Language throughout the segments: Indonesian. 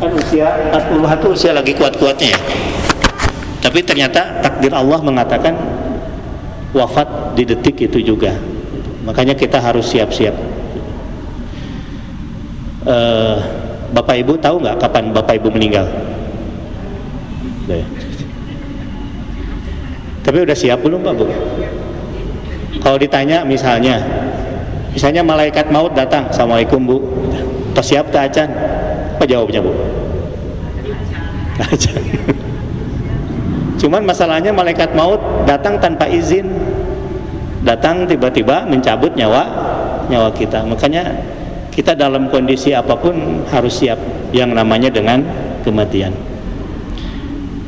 kan usia 40 itu usia lagi kuat-kuatnya ya. Tapi ternyata takdir Allah mengatakan wafat di detik itu juga. Makanya kita harus siap-siap. Bapak Ibu tahu nggak kapan Bapak Ibu meninggal? Tapi udah siap belum Pak Bu? Kalau ditanya misalnya malaikat maut datang, Assalamualaikum Bu, tos siap tak acan? Apa jawabnya Bu? Acan. Cuman masalahnya malaikat maut datang tanpa izin, datang tiba-tiba mencabut nyawa kita. Makanya kita dalam kondisi apapun harus siap yang namanya dengan kematian.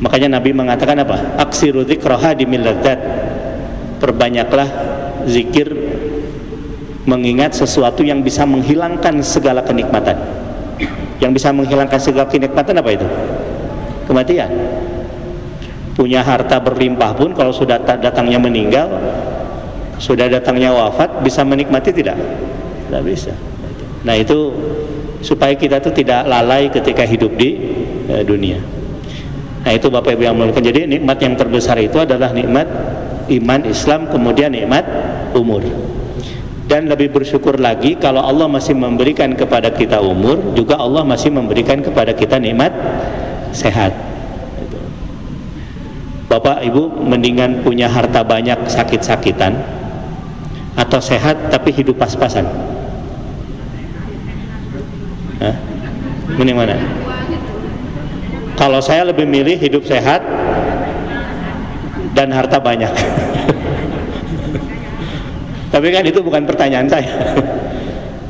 Makanya Nabi mengatakan apa? Aksiru dzikraha dimil ladzat. Perbanyaklah zikir mengingat sesuatu yang bisa menghilangkan segala kenikmatan. Yang bisa menghilangkan segala kenikmatan apa itu? Kematian. Punya harta berlimpah pun kalau sudah datangnya meninggal, sudah datangnya wafat, bisa menikmati tidak? Tidak bisa. Nah itu supaya kita tuh tidak lalai ketika hidup di dunia. Nah itu Bapak Ibu yang memerlukan. Jadi nikmat yang terbesar itu adalah nikmat iman Islam, kemudian nikmat umur. Dan lebih bersyukur lagi kalau Allah masih memberikan kepada kita umur, juga Allah masih memberikan kepada kita nikmat sehat. Bapak Ibu mendingan punya harta banyak sakit-sakitan atau sehat tapi hidup pas-pasan? Hah? Mending mana? Kalau saya lebih milih hidup sehat dan harta banyak. Tapi kan itu bukan pertanyaan saya.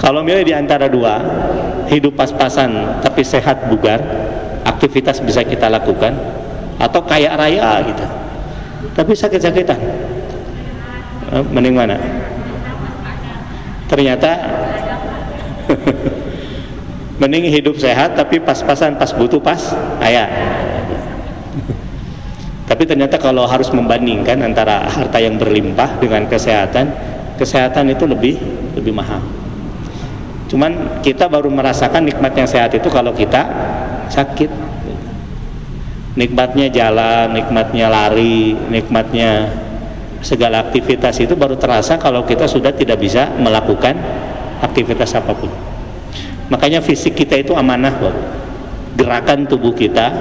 Kalau milih di antara dua, hidup pas-pasan tapi sehat bugar, aktivitas bisa kita lakukan, atau kaya raya gitu tapi sakit-sakitan, mending mana? Ternyata mending hidup sehat tapi pas-pasan, pas butuh pas kaya. Tapi ternyata kalau harus membandingkan antara harta yang berlimpah dengan kesehatan itu lebih mahal. Cuman kita baru merasakan nikmat yang sehat itu kalau kita sakit. Nikmatnya jalan, nikmatnya lari, nikmatnya segala aktivitas itu baru terasa kalau kita sudah tidak bisa melakukan aktivitas apapun. Makanya fisik kita itu amanah loh. Gerakan tubuh kita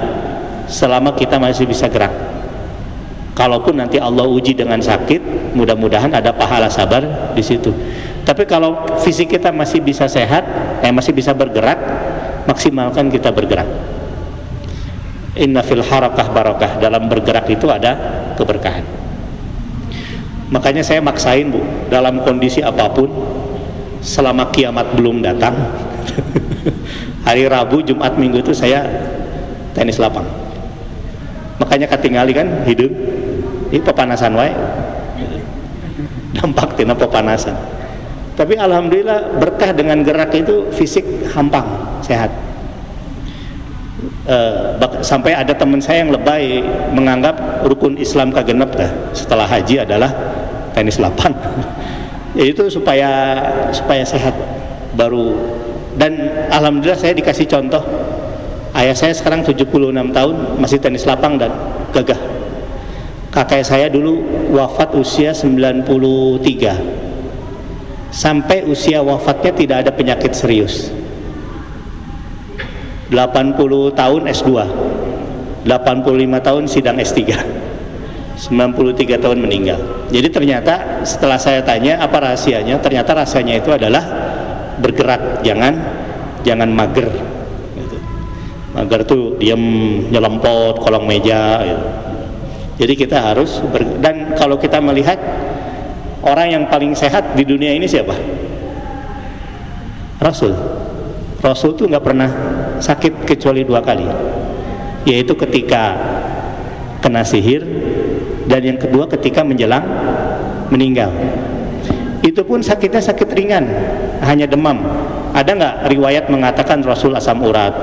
selama kita masih bisa gerak. Kalaupun nanti Allah uji dengan sakit, mudah-mudahan ada pahala sabar di situ. Tapi kalau fisik kita masih bisa sehat, masih bisa bergerak, maksimalkan kita bergerak. Inna fil harakah barakah, dalam bergerak itu ada keberkahan. Makanya saya maksain Bu, dalam kondisi apapun selama kiamat belum datang, hari Rabu, Jumat, Minggu itu saya tenis lapang. Makanya ketinggali kan hidup ini pepanasan wae, dampak tina pepanasan. Tapi alhamdulillah berkah dengan gerak itu fisik hampang, sehat. Sampai ada teman saya yang lebay menganggap rukun Islam kagenep setelah haji adalah tenis lapan. Ya itu supaya sehat baru. Dan alhamdulillah saya dikasih contoh, ayah saya sekarang 76 tahun masih tenis lapang dan gagah. Kakek saya dulu wafat usia 93, sampai usia wafatnya tidak ada penyakit serius. 80 tahun S2, 85 tahun sidang S3, 93 tahun meninggal. Jadi ternyata setelah saya tanya apa rahasianya, ternyata rahasianya itu adalah bergerak, jangan mager gitu. Mager tuh diam nyelempot kolong meja gitu. Jadi kita harus dan kalau kita melihat orang yang paling sehat di dunia ini siapa? Rasul tuh nggak pernah sakit kecuali 2 kali, yaitu ketika kena sihir dan yang kedua ketika menjelang meninggal. Itu pun sakitnya sakit ringan, hanya demam. Ada nggak riwayat mengatakan Rasul asam urat?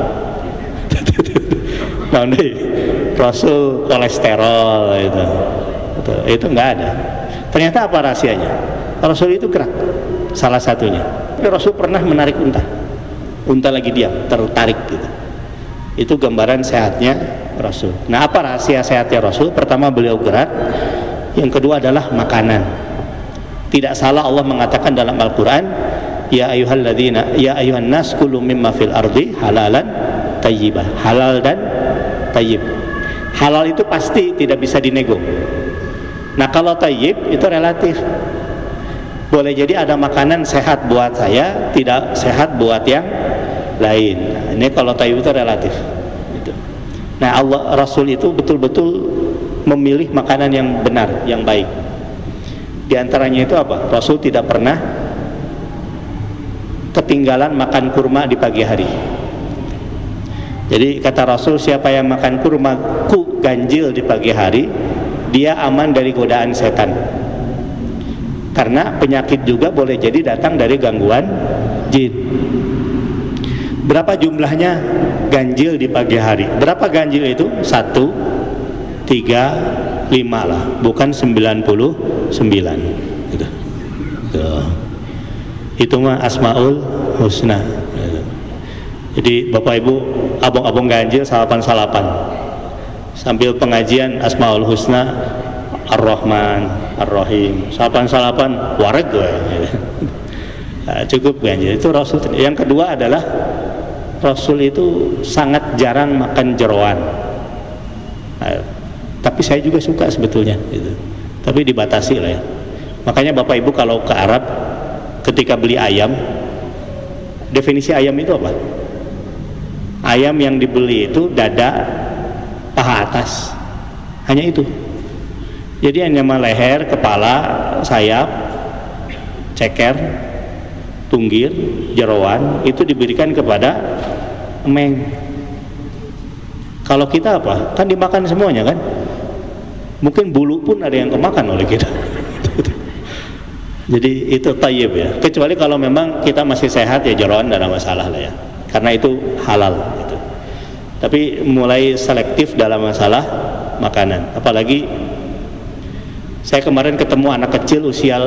Nah, Rasul kolesterol itu nggak ada. Ternyata apa rahasianya? Rasul itu gerak, salah satunya. Rasul pernah menarik unta lagi diam, tertarik gitu. Itu gambaran sehatnya Rasul. Nah, apa rahasia sehatnya Rasul? Pertama, beliau gerak. Yang kedua adalah makanan. Tidak salah Allah mengatakan dalam Al-Quran, ya ayuhan nas kulu mimma fil ardi halalan tayyibah. Halal dan tayyib. Halal itu pasti tidak bisa dinego. Nah, kalau tayyib itu relatif. Boleh jadi ada makanan sehat buat saya, tidak sehat buat yang lain. Nah, ini kalau tayyib itu relatif. Gitu. Nah, Rasul itu betul-betul memilih makanan yang benar, yang baik. Di antaranya itu apa? Rasul tidak pernah ketinggalan makan kurma di pagi hari. Jadi kata Rasul, siapa yang makan kurma ganjil di pagi hari, dia aman dari godaan setan. Karena penyakit juga boleh jadi datang dari gangguan jin. Berapa jumlahnya ganjil di pagi hari? Berapa ganjil itu? 1, 3, 5 lah, bukan 99 gitu. Itu mah Asmaul Husna gitu. Jadi Bapak Ibu, abang-abang ganjil salapan-salapan sambil pengajian Asmaul Husna, Ar-Rahman, Ar-Rahim, salapan-salapan wareg gue gitu. Nah, cukup ganjil. Itu Rasul. Yang kedua adalah Rasul itu sangat jarang makan jeroan. Nah, tapi saya juga suka sebetulnya gitu. Tapi dibatasi lah ya. Makanya Bapak Ibu kalau ke Arab ketika beli ayam, definisi ayam itu apa? Ayam yang dibeli itu dada, paha atas, hanya itu. Jadi hanya leher, kepala, sayap, ceker, tunggir, jeroan itu diberikan kepada emeng. Kalau kita apa? Kan dimakan semuanya kan? Mungkin bulu pun ada yang kemakan oleh kita. Jadi itu tayyib ya. Kecuali kalau memang kita masih sehat ya jeroan tidak ada masalah lah ya. Karena itu halal gitu. Tapi mulai selektif dalam masalah makanan. Apalagi saya kemarin ketemu anak kecil usia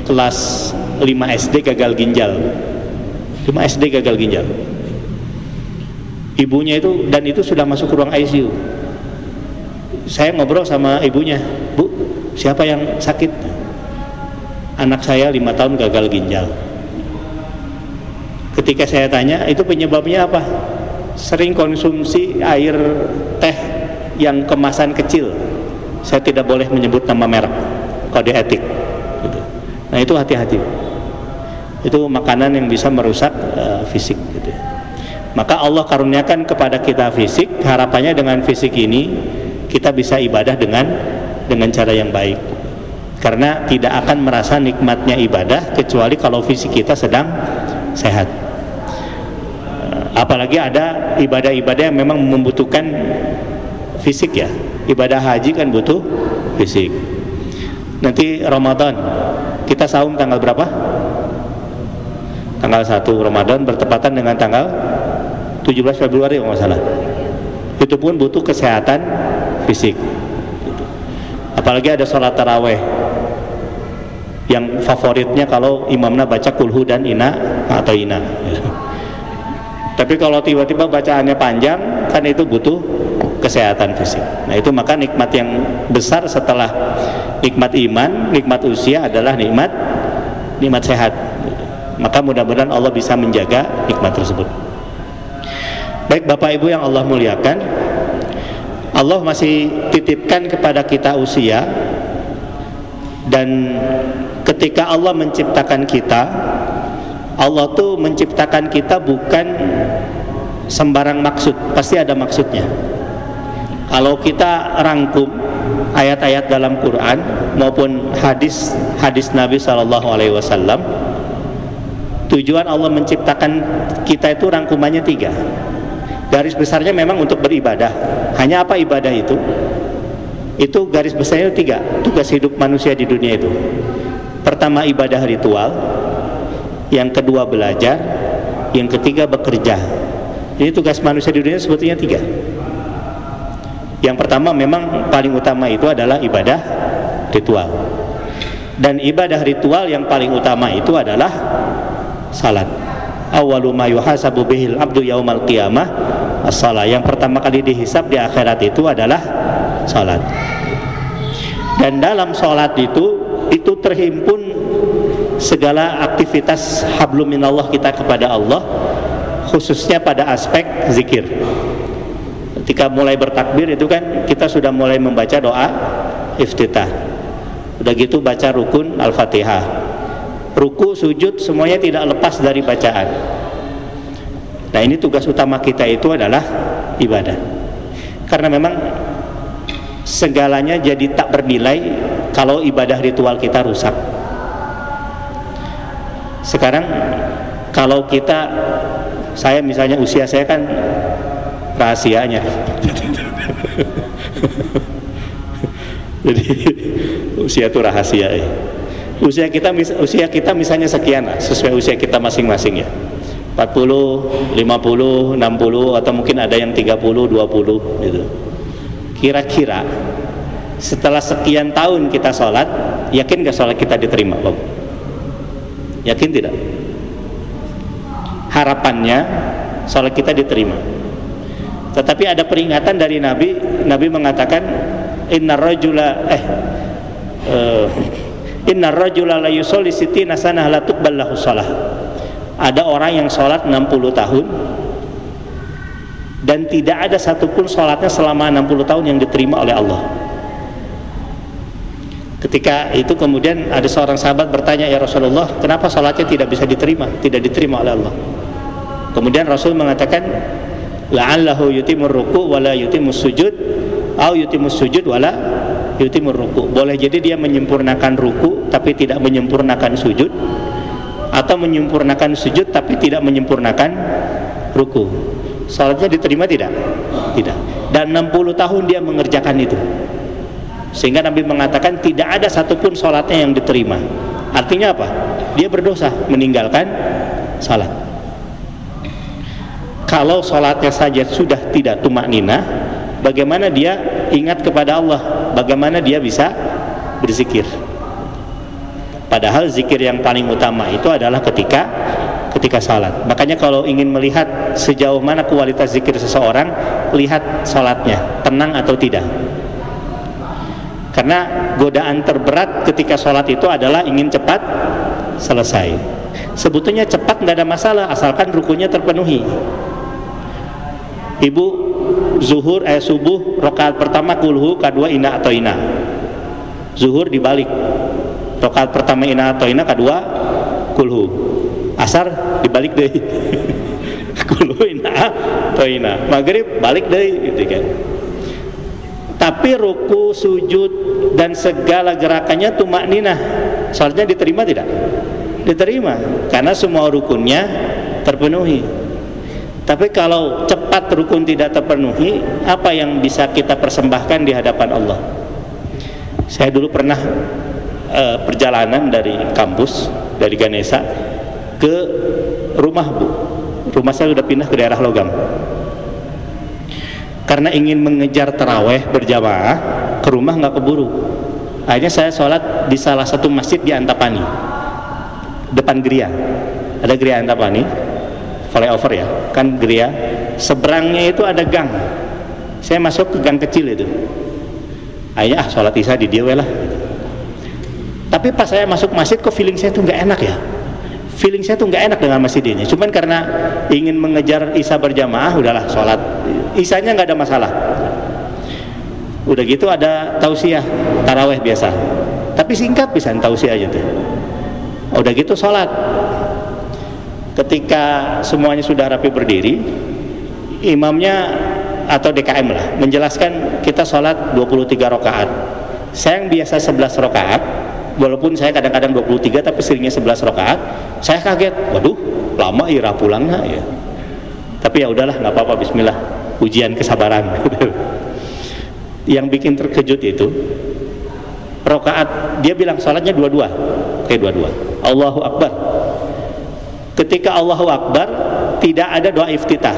kelas 5 SD gagal ginjal. 5 SD gagal ginjal. Ibunya itu, dan itu sudah masuk ke ruang ICU. Saya ngobrol sama ibunya, Bu, siapa yang sakit? Anak saya 5 tahun gagal ginjal. Ketika saya tanya, itu penyebabnya apa? Sering konsumsi air teh yang kemasan kecil. Saya tidak boleh menyebut nama merek, kode etik gitu. Nah itu hati-hati. Itu makanan yang bisa merusak fisik gitu. Maka Allah karuniakan kepada kita fisik, harapannya dengan fisik ini kita bisa ibadah dengan cara yang baik. Karena tidak akan merasa nikmatnya ibadah kecuali kalau fisik kita sedang sehat. Apalagi ada ibadah-ibadah yang memang membutuhkan fisik ya. Ibadah haji kan butuh fisik. Nanti Ramadan kita saum tanggal berapa? Tanggal 1 Ramadan bertepatan dengan tanggal 17 Februari kalau nggak salah. Itu pun butuh kesehatan fisik gitu. Apalagi ada sholat taraweh yang favoritnya kalau imamnya baca kulhu dan ina atau ina gitu. Tapi kalau tiba-tiba bacaannya panjang kan itu butuh kesehatan fisik. Nah itu maka nikmat yang besar setelah nikmat iman, nikmat usia adalah nikmat sehat. Maka mudah-mudahan Allah bisa menjaga nikmat tersebut. Baik Bapak Ibu yang Allah muliakan, Allah masih titipkan kepada kita usia. Dan ketika Allah menciptakan kita, Allah tuh menciptakan kita bukan sembarang maksud, pasti ada maksudnya. Kalau kita rangkum ayat-ayat dalam Quran maupun hadis Nabi SAW, tujuan Allah menciptakan kita itu rangkumannya 3. Garis besarnya memang untuk beribadah. Hanya apa ibadah itu? Itu garis besarnya 3. Tugas hidup manusia di dunia itu. Pertama ibadah ritual, yang kedua belajar, yang ketiga bekerja. Jadi tugas manusia di dunia sebetulnya 3. Yang pertama memang paling utama itu adalah ibadah ritual. Dan ibadah ritual yang paling utama itu adalah salat. Awwalu ma yuhasabu bihil abdu yaumal qiyamah as-shalah. Yang pertama kali dihisab di akhirat itu adalah salat. Dan dalam salat itu terhimpun segala aktivitas hablum minallah kita kepada Allah, khususnya pada aspek zikir. Ketika mulai bertakbir itu kan kita sudah mulai membaca doa iftitah. Udah gitu baca rukun Al-Fatihah. Ruku, sujud semuanya tidak lepas dari bacaan. Nah, ini tugas utama kita itu adalah ibadah. Karena memang segalanya jadi tak bernilai kalau ibadah ritual kita rusak. Sekarang kalau saya misalnya usia saya kan rahasianya. Jadi usia itu rahasia ya. Usia kita misalnya sekian lah, sesuai usia kita masing-masing ya. 40, 50, 60 atau mungkin ada yang 30, 20 gitu. Kira-kira setelah sekian tahun kita sholat, yakin gak sholat kita diterima, Bob? Yakin tidak? Harapannya sholat kita diterima. Tetapi ada peringatan dari Nabi mengatakan innar rajula la yusolli sittina sanah la tuqbal lahu shalah. Ada orang yang sholat 60 tahun dan tidak ada satupun sholatnya selama 60 tahun yang diterima oleh Allah. Ketika itu kemudian ada seorang sahabat bertanya, ya Rasulullah, kenapa sholatnya tidak bisa diterima, tidak diterima oleh Allah? Kemudian Rasul mengatakan, la'allahu yutimur ruku' wala yutimus sujud, au yutimus sujud wala yutimur ruku'. Boleh jadi dia menyempurnakan ruku tapi tidak menyempurnakan sujud, atau menyempurnakan sujud tapi tidak menyempurnakan ruku. Salatnya diterima tidak? Tidak. Dan 60 tahun dia mengerjakan itu. Sehingga Nabi mengatakan tidak ada satupun salatnya yang diterima. Artinya apa? Dia berdosa meninggalkan salat. Kalau salatnya saja sudah tidak tumakninah, bagaimana dia ingat kepada Allah? Bagaimana dia bisa berzikir? Padahal zikir yang paling utama itu adalah ketika salat. Makanya kalau ingin melihat sejauh mana kualitas zikir seseorang, lihat salatnya, tenang atau tidak. Karena godaan terberat ketika salat itu adalah ingin cepat selesai. Sebetulnya cepat nggak ada masalah asalkan rukunya terpenuhi. Ibu subuh rakaat pertama kulhu, kedua ina atau ina. Zuhur dibalik, rakaat pertama ina atau ina, kedua kulhu. Asar dibalik deh. Kulhu ina atau ina. Maghrib balik deh gitu kan. Tapi ruku, sujud dan segala gerakannya tumakninah. Salatnya diterima tidak? Diterima, karena semua rukunnya terpenuhi. Tapi kalau cepat rukun tidak terpenuhi, apa yang bisa kita persembahkan di hadapan Allah? Saya dulu pernah perjalanan dari kampus, dari Ganesha ke rumah Bu. Rumah saya sudah pindah ke daerah Logam. Karena ingin mengejar taraweh berjamaah, ke rumah nggak keburu. Akhirnya saya sholat di salah satu masjid di Antapani, depan geria. Ada geria Antapani, flyover ya, kan geria. Seberangnya itu ada gang. Saya masuk ke gang kecil itu. Akhirnya sholat isya di dia lah. Tapi pas saya masuk masjid, kok feeling saya tuh nggak enak ya. Feeling saya tuh nggak enak dengan masjid ini. Cuman karena ingin mengejar isya berjamaah, udahlah sholat. Isyanya nggak ada masalah. Udah gitu ada tausiah taraweh biasa. Tapi singkat bisa tausiah aja tuh. Udah gitu sholat. Ketika semuanya sudah rapi berdiri, imamnya atau DKM lah menjelaskan kita sholat 23 rakaat. Saya yang biasa 11 rakaat, walaupun saya kadang-kadang 23 tapi seringnya 11 rakaat, saya kaget. Waduh, lama ira pulangnya ya. Tapi ya udahlah, nggak apa-apa, bismillah. Ujian kesabaran. Yang bikin terkejut itu rakaat dia bilang sholatnya dua-dua. Oke, dua-dua. Allahu Akbar. Ketika Allahu Akbar tidak ada doa iftitah.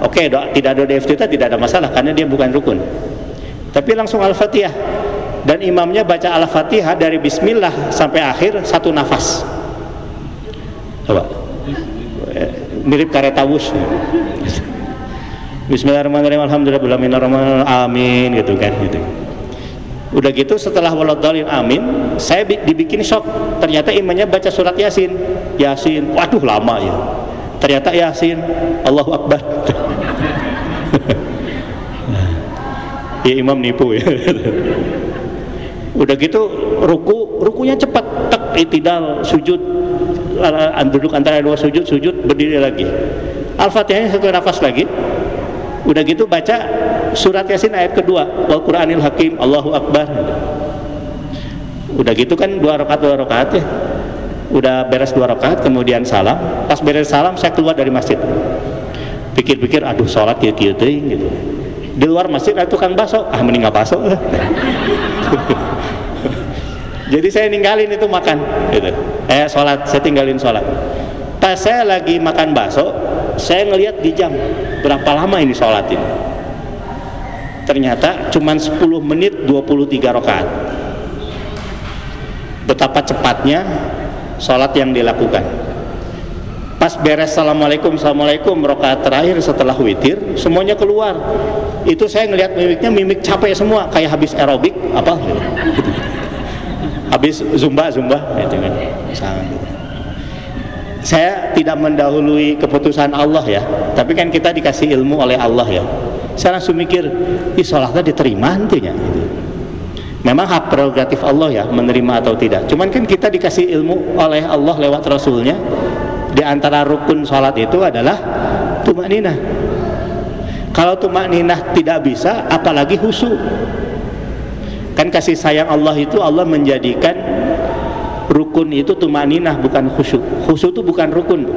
Oke, tidak ada doa iftitah tidak ada masalah karena dia bukan rukun. Tapi langsung Al-Fatihah. Dan imamnya baca Al-Fatihah dari bismillah sampai akhir satu nafas. Coba. Mirip kareta wus. Bismillahirrahmanirrahim, alhamdulillahirrahmanirrahim, amin gitu kan gitu. Udah gitu setelah waladhdallin amin, saya dibikin shock. Ternyata imamnya baca surat Yasin. Yasin, waduh lama ya. Ternyata Yasin, Allahu Akbar. Ya imam nipu ya. Udah gitu rukunya cepat, tak itidal, sujud, duduk antara dua sujud, berdiri lagi. Al-Fatihahnya satu nafas lagi. Udah gitu baca surat Yasin ayat kedua, wal Qur'anil Hakim, Allahu Akbar. Udah gitu kan dua rakaat ya. Udah beres 2 rakaat, kemudian salam. Pas beres salam saya keluar dari masjid. Pikir-pikir, aduh sholat kieu teuing gitu. Di luar masjid ada tukang bakso, mending nggak bakso. Jadi saya ninggalin itu makan gitu. Sholat, saya tinggalin sholat. Pas saya lagi makan bakso, saya ngelihat di jam, berapa lama ini sholat ini. Ternyata cuman 10 menit 23 rakaat. Betapa cepatnya sholat yang dilakukan. Pas beres assalamualaikum rakaat terakhir setelah witir, semuanya keluar. Itu saya ngelihat mimiknya, mimik capek semua, kayak habis aerobik apa gitu. Habis zumba gitu kan. Saya tidak mendahului keputusan Allah ya, tapi kan kita dikasih ilmu oleh Allah ya. Saya langsung mikir, sholatnya diterima nantinya gitu. Memang hak prerogatif Allah ya menerima atau tidak. Cuman kan kita dikasih ilmu oleh Allah lewat Rasulnya. Di antara rukun sholat itu adalah tumakninah. Kalau tumakninah tidak bisa, apalagi khusyuk. Kan kasih sayang Allah itu, Allah menjadikan rukun itu tumakninah, bukan khusyuk. Khusyuk itu bukan rukun.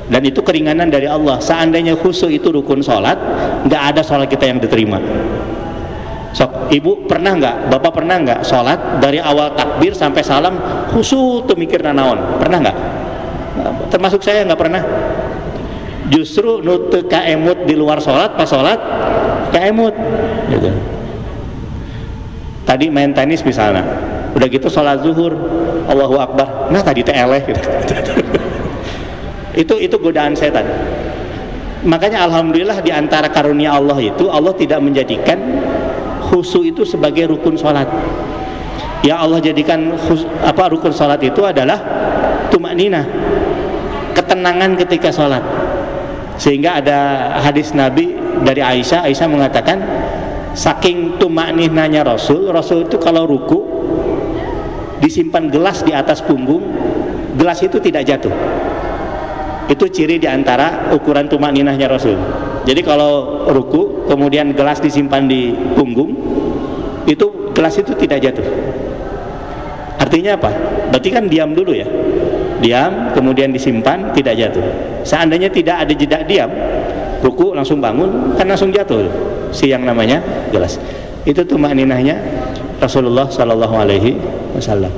Dan itu keringanan dari Allah. Seandainya khusyuk itu rukun sholat, nggak ada sholat kita yang diterima. Sok, ibu pernah nggak, bapak pernah nggak sholat dari awal takbir sampai salam khusyuk tuh mikir nanaon? Pernah nggak? Termasuk saya nggak pernah. Justru nutu kaemut di luar sholat, pas sholat kaemut. Gitu. Tadi main tenis misalnya, udah gitu sholat zuhur, Allahu Akbar, nah tadi teleh gitu. Itu godaan setan. Makanya alhamdulillah di antara karunia Allah itu, Allah tidak menjadikan khusyuk itu sebagai rukun sholat. Yang Allah jadikan rukun sholat itu adalah tumakninah, ketenangan ketika sholat. Sehingga ada hadis Nabi dari Aisyah mengatakan, saking tumakninahnya Rasul itu kalau ruku disimpan gelas di atas punggung, gelas itu tidak jatuh. Itu ciri diantara ukuran tumakninahnya Rasul. Jadi kalau ruku kemudian gelas disimpan di punggung, itu gelas itu tidak jatuh. Artinya apa? Berarti kan diam dulu ya. Diam, kemudian disimpan, tidak jatuh. Seandainya tidak ada jeda diam, ruku langsung bangun, kan langsung jatuh si yang namanya gelas. Itu tumakninahnya Rasulullah Shallallahu Alaihi Wasallam.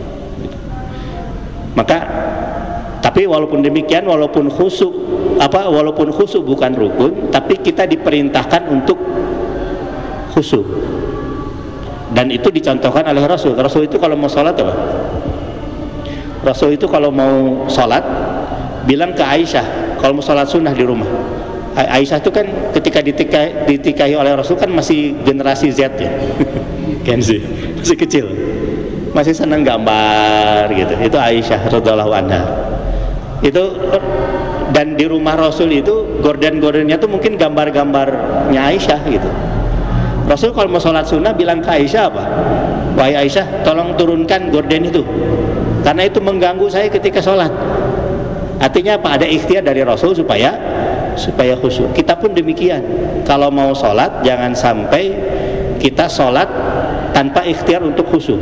Maka, tapi walaupun demikian, walaupun khusyuk bukan rukun, tapi kita diperintahkan untuk khusyuk. Dan itu dicontohkan oleh Rasul. Rasul itu kalau mau sholat apa? Rasul itu kalau mau sholat bilang ke Aisyah, kalau mau sholat sunnah di rumah. Aisyah itu kan ketika ditikahi oleh Rasul kan masih generasi Z ya. Kan sih, masih kecil, masih senang gambar gitu. Itu Aisyah radhiyallahu anha. Itu, dan di rumah Rasul itu gorden-gordennya tuh mungkin gambar-gambarnya Aisyah gitu. Rasul kalau mau sholat sunnah bilang ke Aisyah apa? Wahai Aisyah, tolong turunkan gorden itu, karena itu mengganggu saya ketika sholat. Artinya apa? Ada ikhtiar dari Rasul supaya khusyuk. Kita pun demikian. Kalau mau sholat, jangan sampai kita sholat tanpa ikhtiar untuk khusyuk.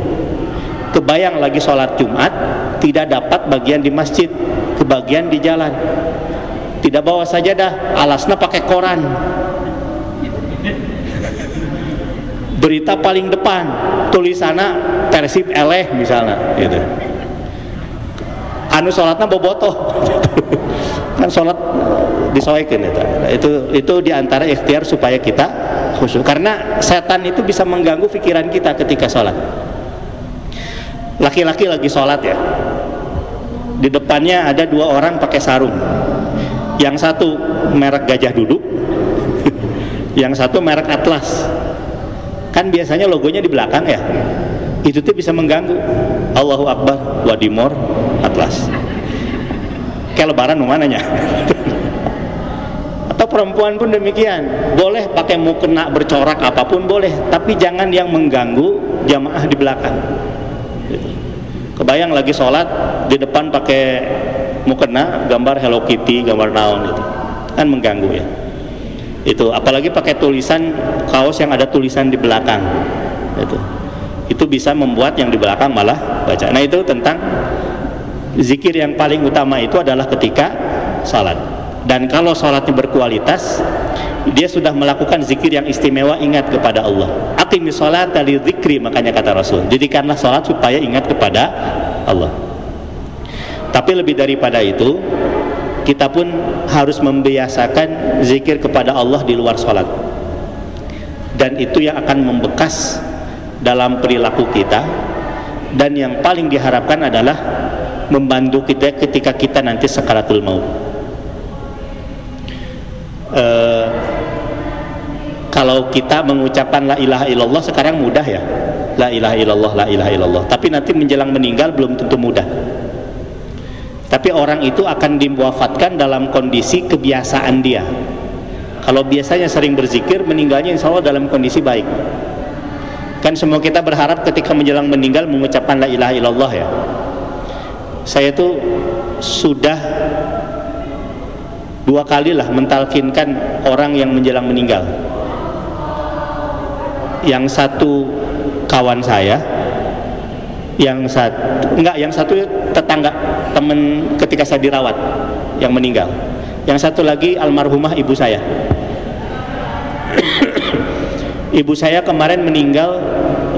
Kebayang lagi sholat Jumat, tidak dapat bagian di masjid, kebagian di jalan, tidak bawa sajadah, alasnya pakai koran, berita paling depan, tulisannya Persib eleh misalnya gitu. Anu sholatnya bobotoh. Kan sholat disoekin itu diantara ikhtiar supaya kita khusyuk, karena setan itu bisa mengganggu pikiran kita ketika sholat. Laki-laki lagi sholat ya, di depannya ada 2 orang pakai sarung, yang satu merek Gajah Duduk, yang satu merek Atlas. Kan biasanya logonya di belakang ya. Itu tuh bisa mengganggu. Allahu Akbar, Wadimor, Atlas. Kayak lebaran mananya. Atau perempuan pun demikian. Boleh pakai mukena bercorak apapun boleh, tapi jangan yang mengganggu jamaah di belakang. Gitu. Kebayang lagi sholat di depan pakai mukena gambar Hello Kitty, gambar naon gitu. Kan mengganggu ya. Itu apalagi pakai tulisan kaos yang ada tulisan di belakang. Itu bisa membuat yang di belakang malah baca. Nah, itu tentang zikir yang paling utama itu adalah ketika salat. Dan kalau salatnya berkualitas, dia sudah melakukan zikir yang istimewa, ingat kepada Allah. Aqimis sholata lidzikri, makanya kata Rasul, jadikanlah salat supaya ingat kepada Allah. Tapi lebih daripada itu, kita pun harus membiasakan zikir kepada Allah di luar salat. Dan itu yang akan membekas dalam perilaku kita, dan yang paling diharapkan adalah membantu kita ketika kita nanti sakaratul maut. Kalau kita mengucapkan la ilaha illallah sekarang mudah ya, la ilaha illallah, la ilaha illallah, tapi nanti menjelang meninggal belum tentu mudah. Tapi orang itu akan diwafatkan dalam kondisi kebiasaan dia. Kalau biasanya sering berzikir, meninggalnya insya Allah dalam kondisi baik. Kan semua kita berharap ketika menjelang meninggal mengucapkan la ilaha illallah ya. Saya tuh sudah 2 kali lah mentalkinkan orang yang menjelang meninggal. Yang satu kawan saya, yang satu tetangga teman ketika saya dirawat yang meninggal. Yang satu lagi almarhumah ibu saya. Ibu saya kemarin meninggal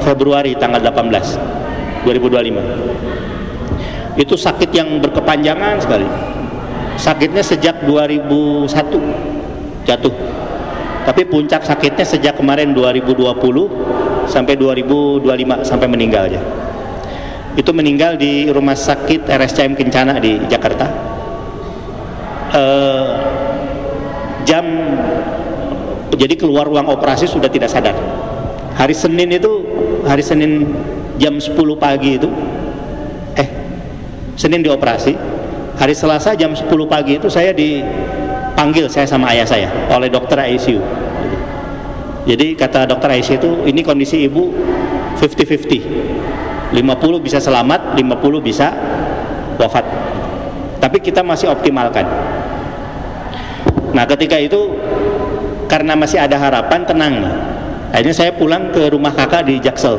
Februari tanggal 18 2025. Itu sakit yang berkepanjangan sekali. Sakitnya sejak 2001 jatuh. Tapi puncak sakitnya sejak kemarin 2020 sampai 2025 sampai meninggal aja. Itu meninggal di rumah sakit RSCM Kencana di Jakarta. Jadi keluar ruang operasi sudah tidak sadar. Hari Senin jam 10 pagi itu Senin dioperasi. Hari Selasa jam 10 pagi itu saya dipanggil, saya sama ayah saya, oleh dokter ICU. Jadi kata dokter ICU itu, ini kondisi ibu 50-50, 50 bisa selamat, 50 bisa wafat. Tapi kita masih optimalkan. Nah, ketika itu karena masih ada harapan, tenang nih. Akhirnya saya pulang ke rumah kakak di Jaksel.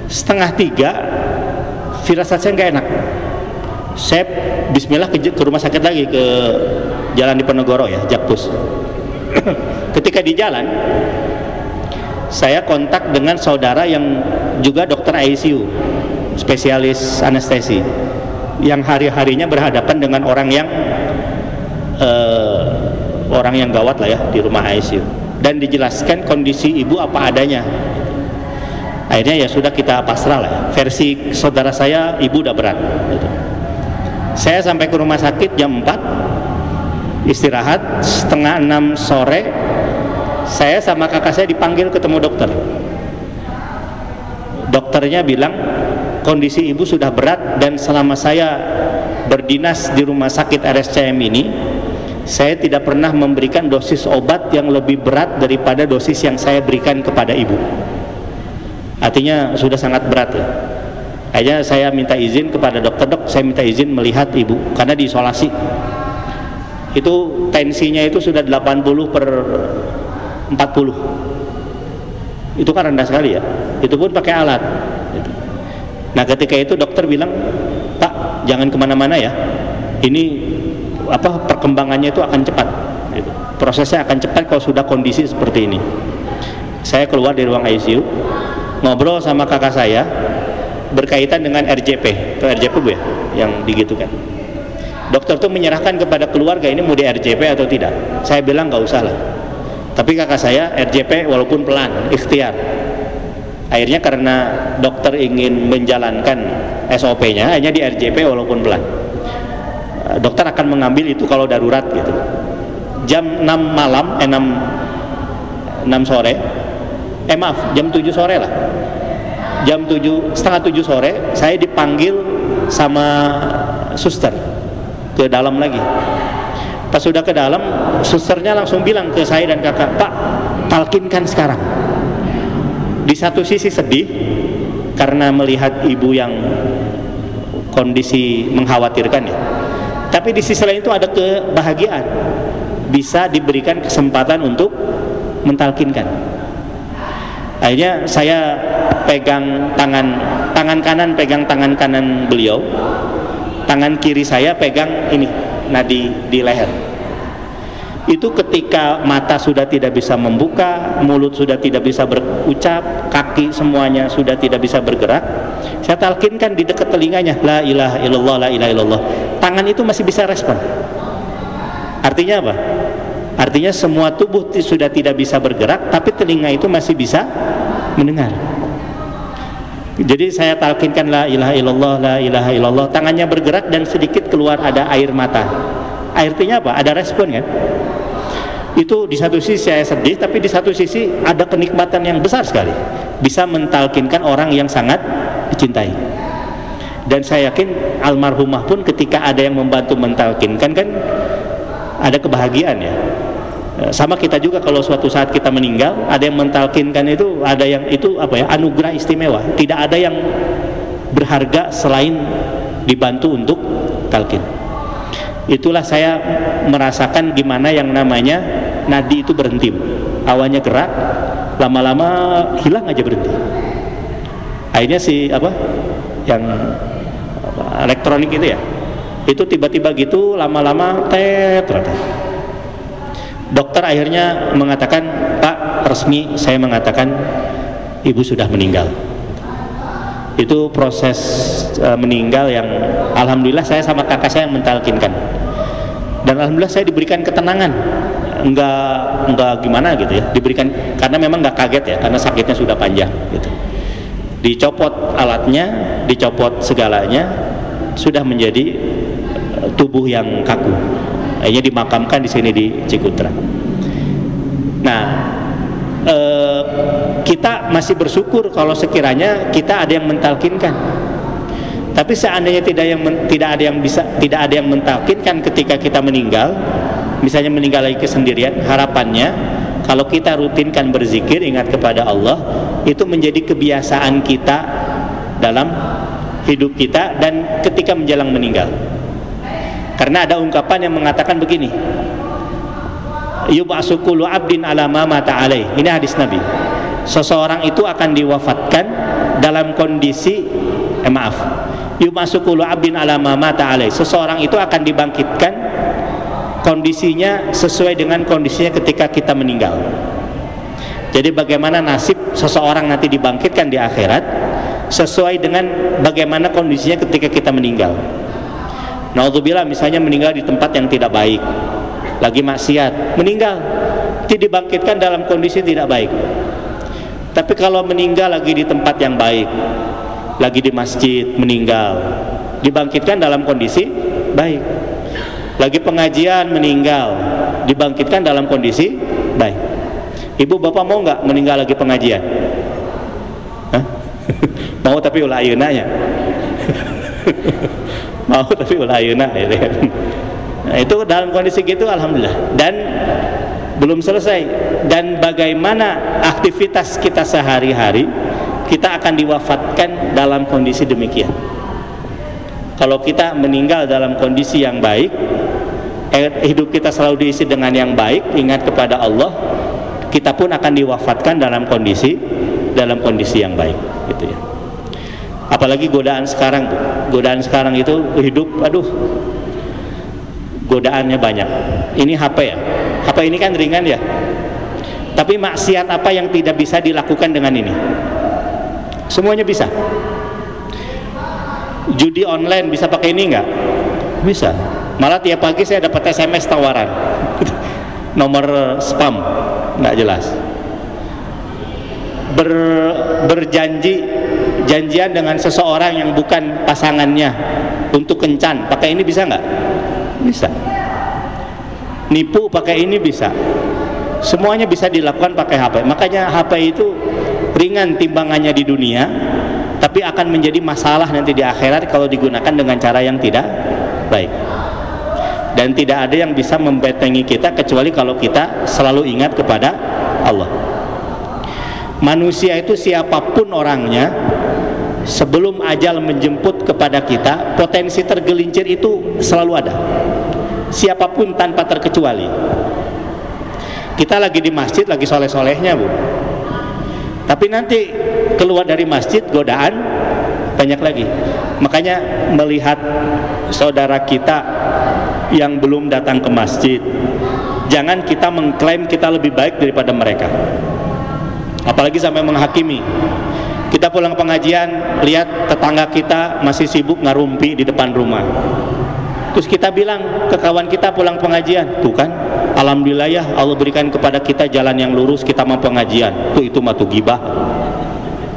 2:30, firasat saya nggak enak. Saya bismillah ke rumah sakit lagi, ke Jalan Diponegoro ya, Jakpus. Ketika di jalan, saya kontak dengan saudara yang juga dokter ICU, spesialis anestesi, yang hari-harinya berhadapan dengan orang yang gawat lah ya di rumah ICU, dan dijelaskan kondisi ibu apa adanya. Akhirnya ya sudah, kita pasrah lah ya. Versi saudara saya, ibu udah berat gitu. Saya sampai ke rumah sakit jam 4, istirahat. 5:30 sore saya sama kakak saya dipanggil ketemu dokter. Dokternya bilang kondisi ibu sudah berat, dan selama saya berdinas di rumah sakit RSCM ini, saya tidak pernah memberikan dosis obat yang lebih berat daripada dosis yang saya berikan kepada ibu. Artinya sudah sangat berat ya. Akhirnya saya minta izin kepada dokter, dok, saya minta izin melihat ibu karena diisolasi. Itu tensinya itu sudah 80/40. Itu kan rendah sekali ya. Itu pun pakai alat. Nah, ketika itu dokter bilang, Pak, jangan kemana-mana ya. Ini perkembangannya itu akan cepat. Prosesnya akan cepat kalau sudah kondisi seperti ini. Saya keluar dari ruang ICU, ngobrol sama kakak saya berkaitan dengan RJP, atau RJP Bu ya, yang digitukan. Dokter tuh menyerahkan kepada keluarga ini mau di RJP atau tidak. Saya bilang nggak usah lah. Tapi kakak saya RJP walaupun pelan, ikhtiar. Akhirnya karena dokter ingin menjalankan SOP-nya, hanya di RJP walaupun pelan. Dokter akan mengambil itu kalau darurat gitu. Jam 6 6 sore, maaf, jam 7 sore lah, jam 7, setengah 7 sore saya dipanggil sama suster ke dalam lagi. Pas sudah ke dalam, susternya langsung bilang ke saya dan kakak, "Pak, talkinkan sekarang." Di satu sisi sedih karena melihat ibu yang kondisi mengkhawatirkan ya, tapi di sisi lain itu ada kebahagiaan, bisa diberikan kesempatan untuk mentalkinkan. Akhirnya saya pegang tangan kanan pegang tangan kanan beliau, tangan kiri saya pegang ini nadi di leher. Itu ketika mata sudah tidak bisa membuka, mulut sudah tidak bisa berucap, kaki semuanya sudah tidak bisa bergerak, saya talkinkan di dekat telinganya, la ilaha illallah, la ilaha illallah. Tangan itu masih bisa respon. Artinya apa? Artinya semua tubuh sudah tidak bisa bergerak, tapi telinga itu masih bisa mendengar. Jadi saya talkinkan la ilaha illallah, la ilaha illallah, tangannya bergerak dan sedikit keluar ada air mata. Artinya apa? Ada respon kan? Itu di satu sisi saya sedih, tapi di satu sisi ada kenikmatan yang besar sekali, bisa mentalkinkan orang yang sangat dicintai. Dan saya yakin almarhumah pun ketika ada yang membantu mentalkinkan kan ada kebahagiaan ya. Sama kita juga kalau suatu saat kita meninggal, ada yang mentalkinkan itu, ada yang itu apa ya, anugerah istimewa. Tidak ada yang berharga selain dibantu untuk talkin. Itulah saya merasakan gimana yang namanya nadi itu berhenti. Awalnya gerak, lama-lama hilang aja berhenti. Akhirnya si apa yang elektronik itu ya, itu tiba-tiba gitu lama-lama ternyata. Dokter akhirnya mengatakan, "Pak, resmi saya mengatakan ibu sudah meninggal." Itu proses meninggal yang alhamdulillah saya sama kakak saya yang mentalkinkan. Dan alhamdulillah saya diberikan ketenangan, enggak gimana gitu ya, diberikan karena memang enggak kaget ya, karena sakitnya sudah panjang gitu. Dicopot alatnya, dicopot segalanya, sudah menjadi tubuh yang kaku. Akhirnya dimakamkan di sini di Cikutra. Nah, kita masih bersyukur kalau sekiranya kita ada yang mentalkinkan. Tapi seandainya tidak ada yang mentalkinkan ketika kita meninggal, misalnya meninggal lagi kesendirian, harapannya kalau kita rutinkan berzikir, ingat kepada Allah, itu menjadi kebiasaan kita dalam hidup kita dan ketika menjelang meninggal. Karena ada ungkapan yang mengatakan begini, yub'atsu kullu 'abdin 'ala ma mata 'alaih. Ini hadis Nabi. Seseorang itu akan diwafatkan dalam kondisi yub'atsu kullu 'abdin 'ala ma mata 'alaih. Seseorang itu akan dibangkitkan kondisinya sesuai dengan kondisinya ketika kita meninggal. Jadi bagaimana nasib seseorang nanti dibangkitkan di akhirat sesuai dengan bagaimana kondisinya ketika kita meninggal. Naudzubillah, misalnya meninggal di tempat yang tidak baik, lagi maksiat, meninggal, dibangkitkan dalam kondisi tidak baik. Tapi kalau meninggal lagi di tempat yang baik, lagi di masjid, meninggal, dibangkitkan dalam kondisi baik. Lagi pengajian, meninggal, dibangkitkan dalam kondisi baik. Ibu bapak mau nggak meninggal lagi pengajian? Hah? Mau tapi ulah ayeunanya. Mau tapi ulah ayeuna gitu kan. Nah, itu dalam kondisi gitu alhamdulillah. Dan belum selesai. Dan bagaimana aktivitas kita sehari-hari, kita akan diwafatkan dalam kondisi demikian. Kalau kita meninggal dalam kondisi yang baik, hidup kita selalu diisi dengan yang baik, ingat kepada Allah, kita pun akan diwafatkan dalam kondisi yang baik gitu ya. Apalagi godaan sekarang, Bu. Godaan sekarang itu hidup, godaannya banyak. Ini HP ya. HP ini kan ringan ya. Tapi maksiat apa yang tidak bisa dilakukan dengan ini? Semuanya bisa. Judi online bisa pakai ini enggak? Bisa. Malah tiap pagi saya dapat SMS tawaran. Nomor spam, enggak jelas. Janjian dengan seseorang yang bukan pasangannya untuk kencan, pakai ini bisa nggak? Bisa. Nipu pakai ini bisa. Semuanya bisa dilakukan pakai HP. Makanya HP itu ringan timbangannya di dunia, tapi akan menjadi masalah nanti di akhirat kalau digunakan dengan cara yang tidak baik. Dan tidak ada yang bisa membentengi kita kecuali kalau kita selalu ingat kepada Allah. Manusia itu siapapun orangnya, sebelum ajal menjemput kepada kita, potensi tergelincir itu selalu ada. Siapapun tanpa terkecuali. Kita lagi di masjid, lagi soleh-solehnya, Bu. Tapi nanti keluar dari masjid, godaan banyak lagi. Makanya melihat saudara kita yang belum datang ke masjid, jangan kita mengklaim kita lebih baik daripada mereka, apalagi sampai menghakimi. Kita pulang pengajian, lihat tetangga kita masih sibuk ngarumpi di depan rumah, terus kita bilang ke kawan kita pulang pengajian, tuh kan, alhamdulillah ya Allah berikan kepada kita jalan yang lurus, kita mau pengajian. Tuh itu mah tuh gibah.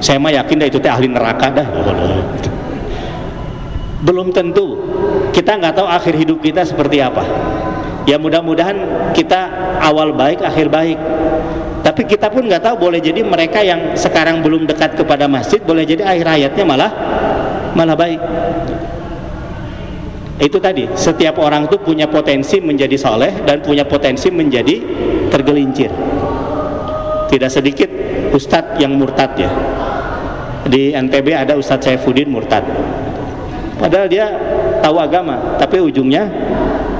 Saya mah yakin dah itu teh ahli neraka dah. Belum tentu. Kita nggak tahu akhir hidup kita seperti apa. Ya mudah-mudahan kita awal baik, akhir baik. Tapi kita pun nggak tahu, boleh jadi mereka yang sekarang belum dekat kepada masjid, boleh jadi akhir hayatnya malah baik. Itu tadi, setiap orang itu punya potensi menjadi soleh dan punya potensi menjadi tergelincir. Tidak sedikit ustadz yang murtad ya. Di NTB ada Ustadz Saifuddin murtad. Padahal dia tahu agama, tapi ujungnya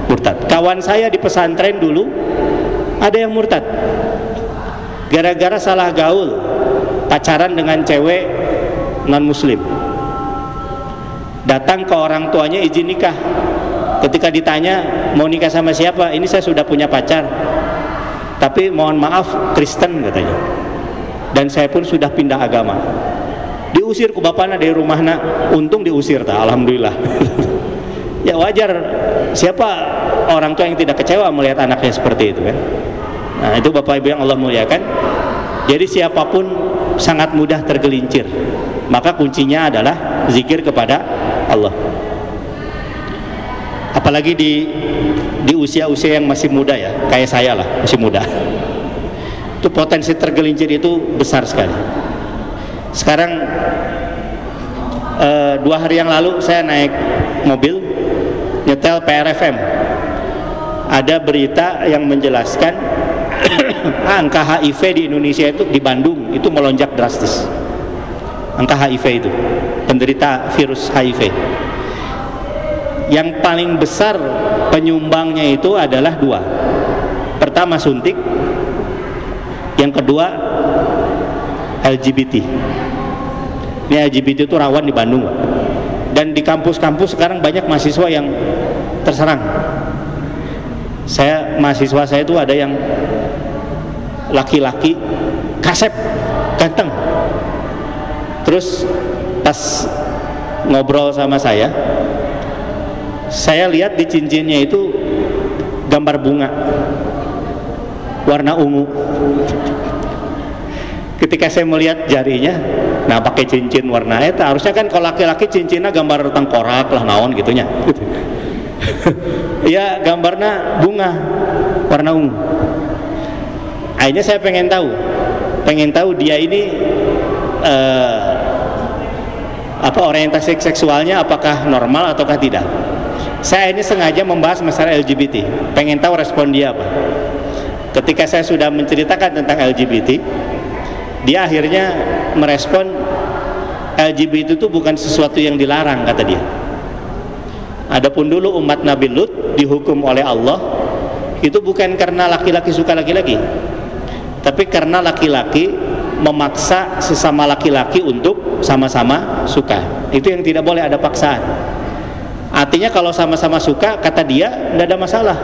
murtad. Kawan saya di pesantren dulu ada yang murtad. Gara-gara salah gaul, pacaran dengan cewek non-muslim. Datang ke orang tuanya izin nikah. Ketika ditanya mau nikah sama siapa, ini saya sudah punya pacar, tapi mohon maaf Kristen katanya. Dan saya pun sudah pindah agama. Diusir ku bapakna dari rumahna, untung diusir ta, alhamdulillah. Ya wajar, siapa orang tua yang tidak kecewa melihat anaknya seperti itu kan. Nah itu Bapak Ibu yang Allah muliakan. Jadi siapapun sangat mudah tergelincir. Maka kuncinya adalah zikir kepada Allah. Apalagi di usia-usia yang masih muda ya, kayak saya lah, masih muda. Itu potensi tergelincir itu besar sekali. Sekarang 2 hari yang lalu saya naik mobil nyetel PRFM, ada berita yang menjelaskan angka HIV di Indonesia itu, di Bandung itu melonjak drastis. Angka HIV itu, penderita virus HIV. Yang paling besar penyumbangnya itu adalah 2. Pertama suntik, yang kedua LGBT. Ini LGBT itu rawan di Bandung, dan di kampus-kampus sekarang banyak mahasiswa yang terserang. Mahasiswa saya itu ada yang laki-laki kasep, ganteng. Terus pas ngobrol sama saya lihat di cincinnya itu gambar bunga warna ungu. Ketika saya melihat jarinya, nah pakai cincin warna itu, harusnya kan kalau laki-laki cincinnya gambar tengkorak lah naon gitunya. Ya gambarnya bunga warna ungu. Akhirnya saya pengen tahu dia ini orientasi seksualnya apakah normal ataukah tidak. Saya ini sengaja membahas masalah LGBT, pengen tahu respon dia apa. Ketika saya sudah menceritakan tentang LGBT, dia akhirnya merespon LGBT itu bukan sesuatu yang dilarang, kata dia. Adapun dulu umat Nabi Lut dihukum oleh Allah itu bukan karena laki-laki suka laki-laki, tapi karena laki-laki memaksa sesama laki-laki untuk sama-sama suka. Itu yang tidak boleh ada paksaan. Artinya kalau sama-sama suka, kata dia, tidak ada masalah.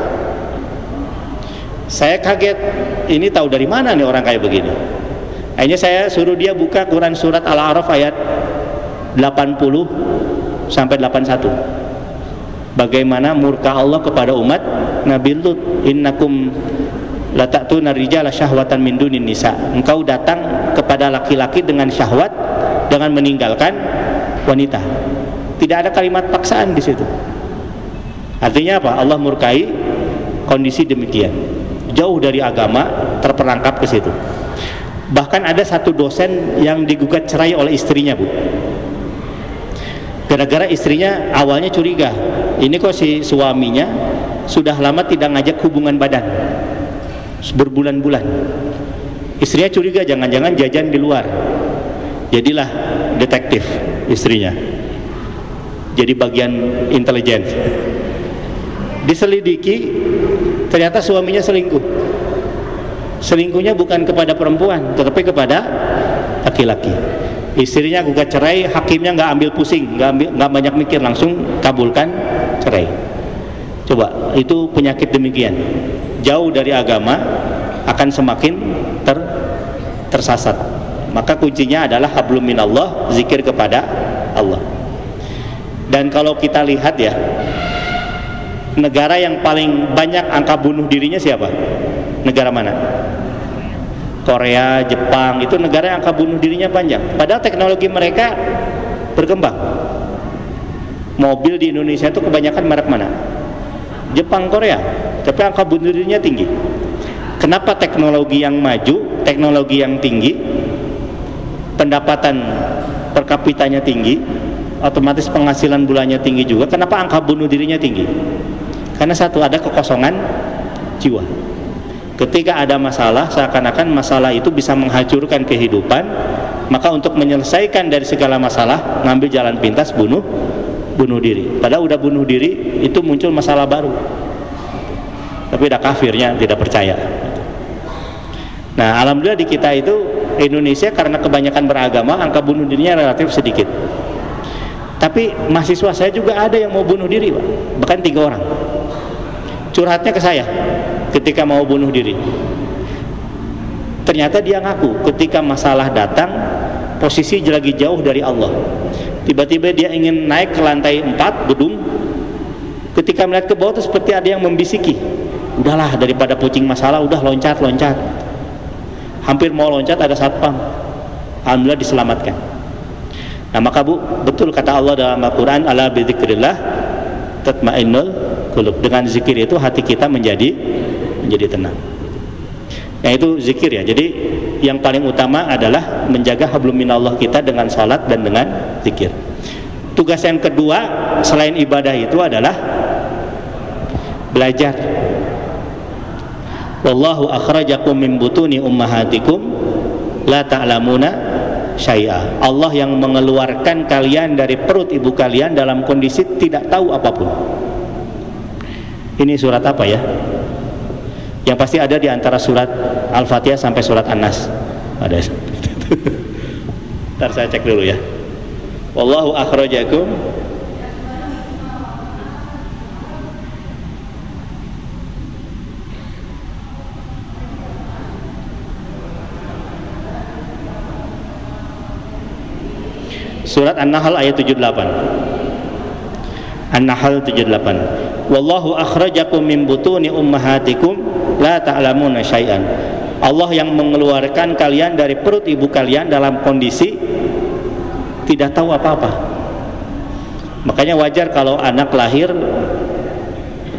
Saya kaget, ini tahu dari mana nih orang kayak begini. Akhirnya saya suruh dia buka Quran surat Al-A'raf ayat 80 sampai 81. Bagaimana murka Allah kepada umat Nabi Lut. Innakum lata'tuna rijala syahwatan min dunin nisa. Engkau datang kepada laki-laki dengan syahwat, dengan meninggalkan wanita. Tidak ada kalimat paksaan di situ. Artinya apa? Allah murkai kondisi demikian. Jauh dari agama, terperangkap ke situ. Bahkan ada satu dosen yang digugat cerai oleh istrinya, Bu. Gara-gara istrinya awalnya curiga, ini kok si suaminya sudah lama tidak ngajak hubungan badan, berbulan-bulan. Istrinya curiga, jangan-jangan jajan di luar. Jadilah detektif istrinya, jadi bagian intelijen. Diselidiki, ternyata suaminya selingkuh. Selingkuhnya bukan kepada perempuan, tetapi kepada laki-laki. Istrinya gugat cerai, hakimnya nggak ambil pusing, nggak banyak mikir, langsung kabulkan cerai. Coba, itu penyakit demikian, jauh dari agama, akan semakin tersasat. Maka kuncinya adalah hablum minallah, zikir kepada Allah. Dan kalau kita lihat ya, negara yang paling banyak angka bunuh dirinya siapa? Negara mana? Korea, Jepang, itu negara yang angka bunuh dirinya panjang. Padahal teknologi mereka berkembang. Mobil di Indonesia itu kebanyakan merek mana? Jepang, Korea. Tapi angka bunuh dirinya tinggi. Kenapa teknologi yang maju, teknologi yang tinggi, pendapatan per kapitanya tinggi, otomatis penghasilan bulannya tinggi juga, kenapa angka bunuh dirinya tinggi? Karena satu, ada kekosongan jiwa. Ketika ada masalah, seakan-akan masalah itu bisa menghancurkan kehidupan, maka untuk menyelesaikan dari segala masalah, ngambil jalan pintas, bunuh diri. Padahal udah bunuh diri, itu muncul masalah baru. Tapi udah kafirnya, tidak percaya. Nah, alhamdulillah di kita itu, Indonesia karena kebanyakan beragama, angka bunuh dirinya relatif sedikit. Tapi mahasiswa saya juga ada yang mau bunuh diri, Pak. Bahkan 3 orang. Curhatnya ke saya ketika mau bunuh diri. Ternyata dia ngaku ketika masalah datang, posisi lagi jauh dari Allah. Tiba-tiba dia ingin naik ke lantai 4 gedung. Ketika melihat ke bawah itu seperti ada yang membisiki, udahlah, daripada pucing masalah, udah loncat. Hampir mau loncat, ada satpam. Alhamdulillah diselamatkan. Nah, maka Bu, betul kata Allah dalam Al-Quran, ala bidzikrillah tatmainnul qulub. Dengan zikir itu hati kita menjadi tenang. Yang itu zikir ya. Jadi yang paling utama adalah menjaga hablum minallah kita dengan salat dan dengan zikir. Tugas yang kedua selain ibadah itu adalah belajar. Wallahu akhrajakum min butuni ummahatikum la ta'lamuna syai'a. Allah yang mengeluarkan kalian dari perut ibu kalian dalam kondisi tidak tahu apapun. Ini surat apa ya? Yang pasti ada di antara surat Al-Fatihah sampai surat An-Nas. Ada. Ntar saya cek dulu ya. Wallahu akhrajakum Surat An-Nahl ayat 78. An-Nahl 78. Wallahu akhrajakum min butuni ummahatikum la ta'lamuna syai'an. Allah yang mengeluarkan kalian dari perut ibu kalian dalam kondisi tidak tahu apa-apa. Makanya wajar kalau anak lahir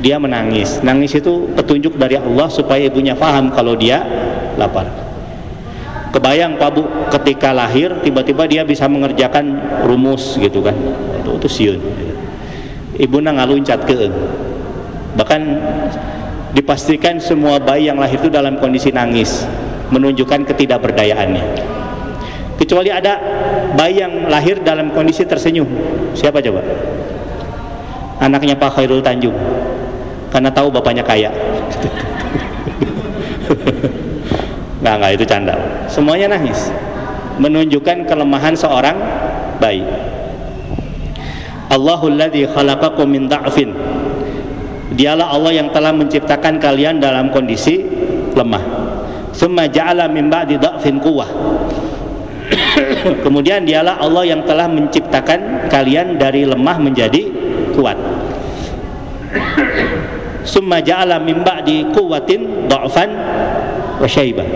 dia menangis. Nangis itu petunjuk dari Allah supaya ibunya paham kalau dia lapar. Kebayang Pak Bu, ketika lahir tiba-tiba dia bisa mengerjakan rumus gitu kan, itu sieun. Ibu nang ngaluncat keung. Bahkan dipastikan semua bayi yang lahir itu dalam kondisi nangis, menunjukkan ketidakberdayaannya. Kecuali ada bayi yang lahir dalam kondisi tersenyum. Siapa coba? Anaknya Pak Khairul Tanjung, karena tahu bapaknya kaya. Nggak, itu canda. Semuanya nangis, menunjukkan kelemahan seorang bayi. Allahul ladzi khalaqakum min dha'fin. Dialah Allah yang telah menciptakan kalian dalam kondisi lemah. Tsumma ja'ala min ba'di dha'fin quwwah. Kemudian dialah Allah yang telah menciptakan kalian dari lemah menjadi kuat. Tsumma ja'ala min ba'di quwwatin dha'fan wa syaibah.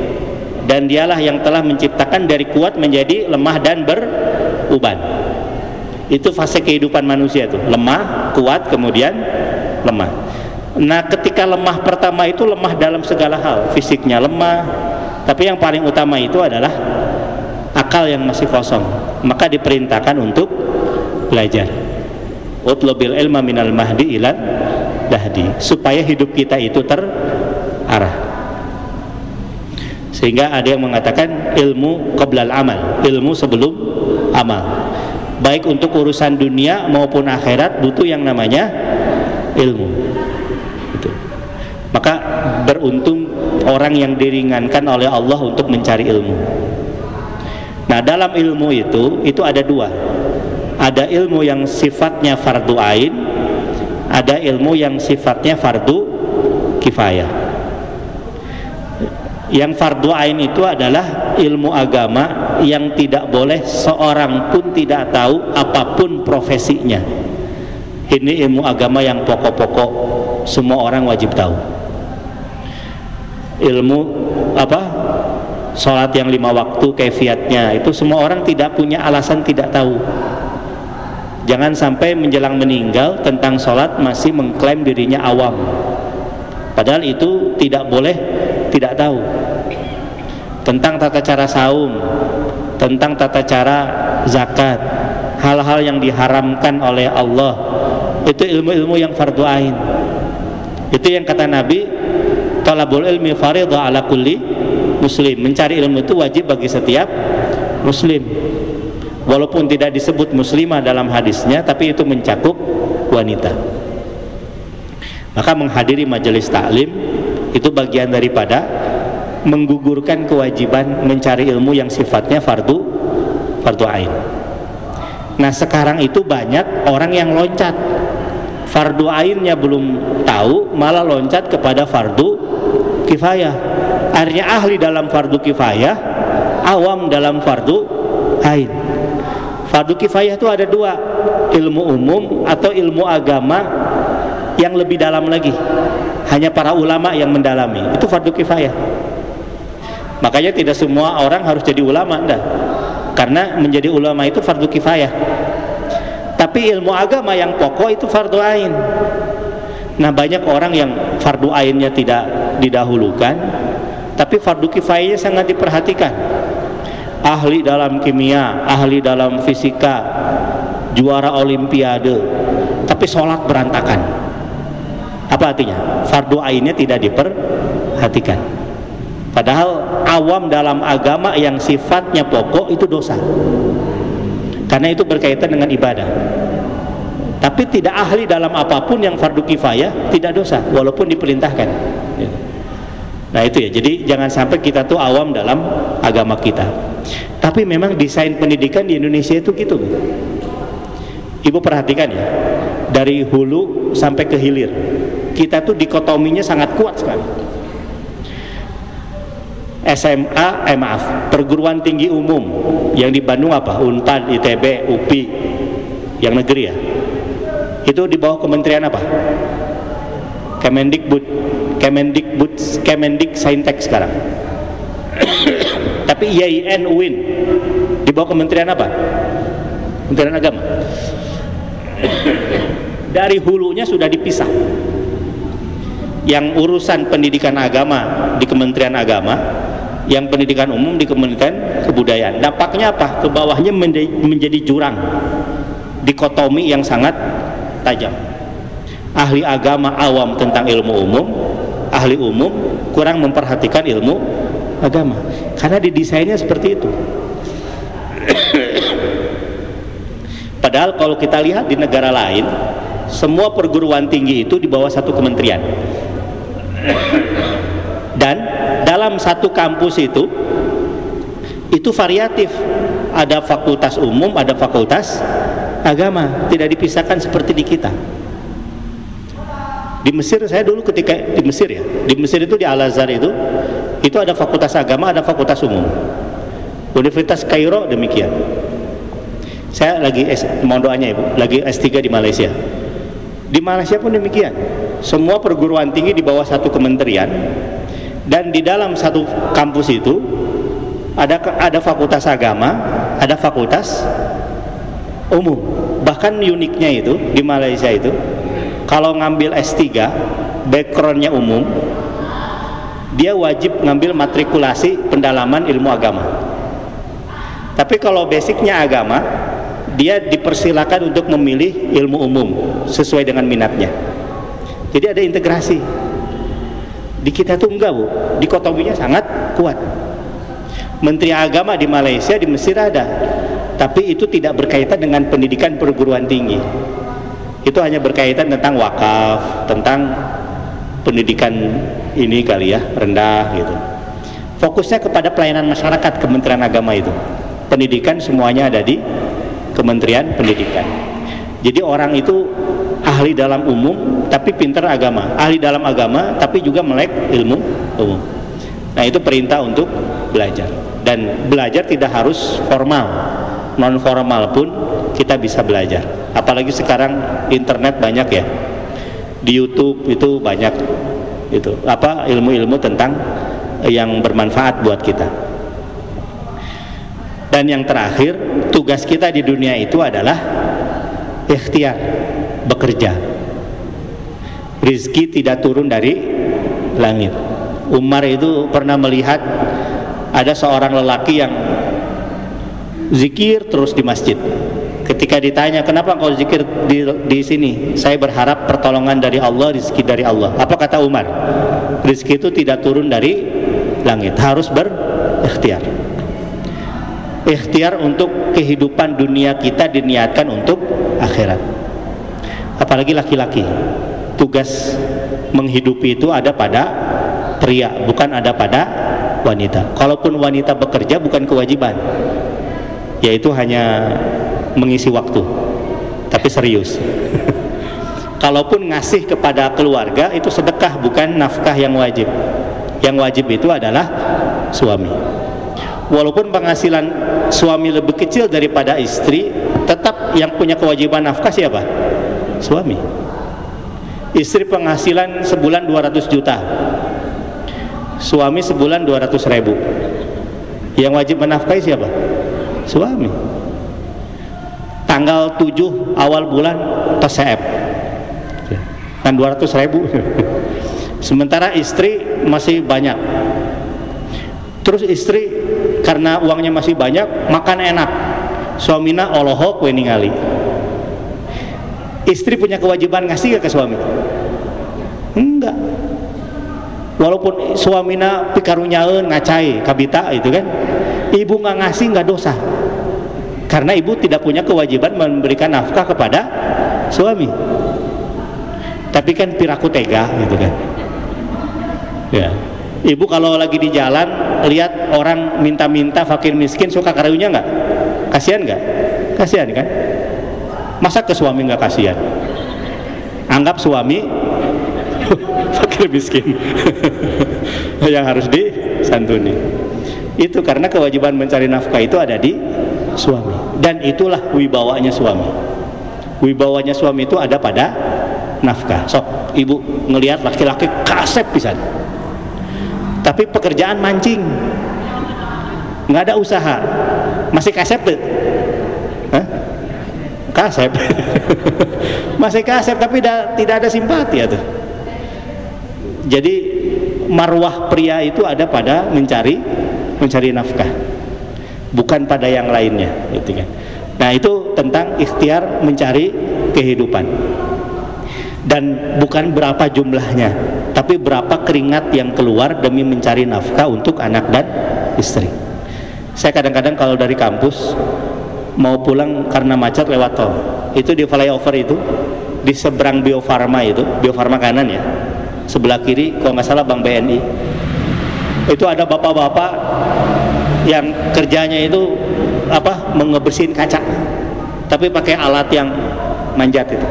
Dan dialah yang telah menciptakan dari kuat menjadi lemah dan beruban. Itu fase kehidupan manusia tuh, lemah, kuat, kemudian lemah. Nah, ketika lemah pertama itu lemah dalam segala hal, fisiknya lemah, tapi yang paling utama itu adalah akal yang masih kosong. Maka diperintahkan untuk belajar. Utlubil ilma minal mahdi ilal lahdi, supaya hidup kita itu terarah. Sehingga ada yang mengatakan ilmu qoblal amal, ilmu sebelum amal. Baik untuk urusan dunia maupun akhirat butuh yang namanya ilmu. Gitu. Maka beruntung orang yang diringankan oleh Allah untuk mencari ilmu. Nah, dalam ilmu itu ada dua. Ada ilmu yang sifatnya fardu ain, ada ilmu yang sifatnya fardu kifayah. Yang fardu ain itu adalah ilmu agama yang tidak boleh seorang pun tidak tahu apapun profesinya. Ini ilmu agama yang pokok-pokok, semua orang wajib tahu. Ilmu sholat yang 5 waktu, kaifiatnya, itu semua orang tidak punya alasan tidak tahu. Jangan sampai menjelang meninggal tentang sholat masih mengklaim dirinya awam, padahal itu tidak boleh tidak tahu. Tentang tata cara saum, tentang tata cara zakat, hal-hal yang diharamkan oleh Allah, itu ilmu-ilmu yang fardu ain. Itu yang kata Nabi, talabul ilmi fardhu ala kulli muslim. Mencari ilmu itu wajib bagi setiap muslim, walaupun tidak disebut muslimah dalam hadisnya, tapi itu mencakup wanita. Maka menghadiri majelis taklim itu bagian daripada menggugurkan kewajiban mencari ilmu yang sifatnya fardu ain. Nah, sekarang itu banyak orang yang loncat, fardu ainnya belum tahu, malah loncat kepada fardu kifayah. Akhirnya ahli dalam fardu kifayah, awam dalam fardu ain. Fardu kifayah itu ada dua, ilmu umum atau ilmu agama yang lebih dalam lagi, hanya para ulama yang mendalami, itu fardu kifayah. Makanya tidak semua orang harus jadi ulama, enggak, karena menjadi ulama itu fardu kifayah. Tapi ilmu agama yang pokok itu fardu ain. Nah, banyak orang yang fardu ainnya tidak didahulukan, tapi fardu kifayahnya sangat diperhatikan. Ahli dalam kimia, ahli dalam fisika, juara olimpiade, tapi sholat berantakan. Apa artinya? Fardu ainnya tidak diperhatikan. Padahal awam dalam agama yang sifatnya pokok itu dosa, karena itu berkaitan dengan ibadah. Tapi tidak ahli dalam apapun yang fardu kifayah tidak dosa, walaupun diperintahkan. Nah itu ya, jadi jangan sampai kita tuh awam dalam agama kita. Tapi memang desain pendidikan di Indonesia itu gitu. Ibu perhatikan ya, dari hulu sampai ke hilir, kita tuh dikotominya sangat kuat sekali. SMA, perguruan tinggi umum yang di Bandung apa? Unpad, ITB, UPI, yang negeri ya. Itu di bawah kementerian apa? Kemendik Saintek sekarang. Tapi IAIN, UIN di bawah kementerian apa? Kementerian Agama. Dari hulunya sudah dipisah. Yang urusan pendidikan agama di Kementerian Agama, yang pendidikan umum di Kementerian Kebudayaan. Dampaknya apa? Ke bawahnya menjadi jurang, dikotomi yang sangat tajam. Ahli agama awam tentang ilmu umum, ahli umum kurang memperhatikan ilmu agama, karena didesainnya seperti itu. Padahal kalau kita lihat di negara lain, semua perguruan tinggi itu di bawah satu kementerian. Dan dalam satu kampus itu variatif, ada fakultas umum, ada fakultas agama, tidak dipisahkan seperti di kita. Di Mesir, saya dulu ketika di Mesir ya, di Mesir itu di Al-Azhar itu ada fakultas agama, ada fakultas umum. Universitas Kairo demikian. Saya lagi mohon doanya Ibu, lagi S3 di Malaysia. Di Malaysia pun demikian. Semua perguruan tinggi di bawah satu kementerian, dan di dalam satu kampus itu ada fakultas agama, ada fakultas umum. Bahkan uniknya itu di Malaysia itu, kalau ngambil S3 backgroundnya umum, dia wajib ngambil matrikulasi pendalaman ilmu agama. Tapi kalau basicnya agama, dia dipersilakan untuk memilih ilmu umum sesuai dengan minatnya. Jadi ada integrasi. Di kita tuh enggak, Bu, dikotominya sangat kuat. Menteri agama di Malaysia, di Mesir ada, tapi itu tidak berkaitan dengan pendidikan perguruan tinggi. Itu hanya berkaitan tentang wakaf, tentang pendidikan ini kali ya, rendah gitu. Fokusnya kepada pelayanan masyarakat Kementerian Agama itu. Pendidikan semuanya ada di Kementerian Pendidikan. Jadi orang itu ahli dalam umum tapi pintar agama, ahli dalam agama tapi juga melek ilmu umum. Nah, itu perintah untuk belajar. Dan belajar tidak harus formal, non formal pun kita bisa belajar. Apalagi sekarang internet banyak ya, di YouTube itu banyak itu ilmu-ilmu tentang yang bermanfaat buat kita. Dan yang terakhir, tugas kita di dunia itu adalah ikhtiar, bekerja. Rizki tidak turun dari langit. Umar itu pernah melihat ada seorang lelaki yang zikir terus di masjid. Ketika ditanya, kenapa kau zikir di sini? Saya berharap pertolongan dari Allah, rizki dari Allah. Apa kata Umar? Rizki itu tidak turun dari langit, harus berikhtiar. Ikhtiar untuk kehidupan dunia kita diniatkan untuk akhirat. Apalagi laki-laki, tugas menghidupi itu ada pada pria, bukan ada pada wanita. Kalaupun wanita bekerja bukan kewajiban, yaitu hanya mengisi waktu, tapi serius. Kalaupun ngasih kepada keluarga itu sedekah, bukan nafkah yang wajib. Yang wajib itu adalah suami. Walaupun penghasilan suami lebih kecil daripada istri, tetap yang punya kewajiban nafkah siapa? Suami. Istri penghasilan sebulan 200 juta, suami sebulan 200 ribu. Yang wajib menafkahi siapa? Suami. Tanggal 7 awal bulan TCF kan 200 ribu. Sementara istri masih banyak. Terus istri karena uangnya masih banyak, makan enak, suamina olohok we ningali. Istri punya kewajiban ngasih gak ke suami? Enggak. Walaupun suamina pikarunyaeun ngacai kabita itu kan, ibu nggak ngasih nggak dosa, karena ibu tidak punya kewajiban memberikan nafkah kepada suami. Tapi kan piraku tega gitu kan ya. Ibu kalau lagi di jalan lihat orang minta-minta, fakir miskin, suka karunya nggak? Kasihan nggak? Kasihan kan? Masa ke suami nggak kasihan? Anggap suami fakir miskin yang harus disantuni. Itu karena kewajiban mencari nafkah itu ada di suami. Dan itulah wibawanya suami. Wibawanya suami itu ada pada nafkah. Sok ibu ngelihat laki-laki kasep pisan, tapi pekerjaan mancing, nggak ada usaha, masih kasep tuh? Hah? Kasep masih kasep tapi tidak ada simpati ya tuh. Jadi marwah pria itu ada pada mencari nafkah, bukan pada yang lainnya gitu kan. Nah, itu tentang ikhtiar mencari kehidupan. Dan bukan berapa jumlahnya, tapi berapa keringat yang keluar demi mencari nafkah untuk anak dan istri. Saya kadang-kadang kalau dari kampus mau pulang karena macet lewat tol, itu di flyover itu, di seberang Bio Farma itu, Bio Farma kanan ya, sebelah kiri kalau nggak salah Bank BNI, itu ada bapak-bapak yang kerjanya itu mengebersihin kaca, tapi pakai alat yang manjat itu.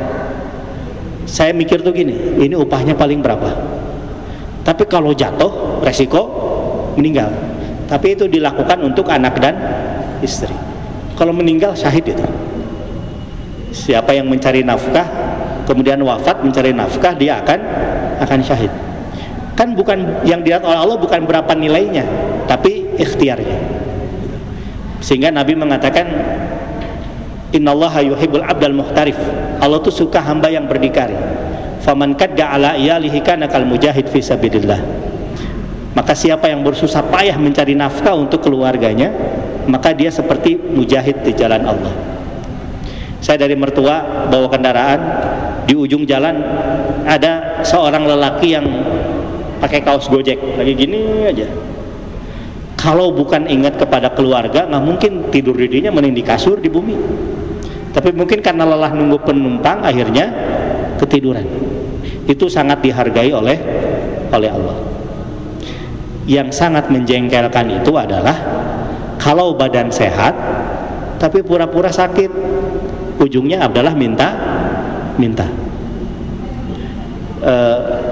Saya mikir tuh gini, ini upahnya paling berapa? Tapi kalau jatuh resiko meninggal. Tapi itu dilakukan untuk anak dan istri. Kalau meninggal syahid itu. Siapa yang mencari nafkah kemudian wafat mencari nafkah, dia akan syahid. Kan bukan yang dilihat oleh Allah bukan berapa nilainya, tapi ikhtiarnya. Sehingga Nabi mengatakan innallaha yuhibbul abdal muhtarif. Allah tuh suka hamba yang berdikari. faman kadda ala iyalihi kana kal mujahid fi sabilillah. Maka siapa yang bersusah payah mencari nafkah untuk keluarganya, maka dia seperti mujahid di jalan Allah. Saya dari mertua bawa kendaraan, di ujung jalan ada seorang lelaki yang pakai kaos Gojek, lagi gini aja. Kalau bukan ingat kepada keluarga, nggak mungkin tidur dirinya mending di kasur di bumi. Tapi mungkin karena lelah nunggu penumpang, akhirnya ketiduran. Itu sangat dihargai oleh Allah. Yang sangat menjengkelkan itu adalah kalau badan sehat tapi pura-pura sakit, ujungnya adalah minta.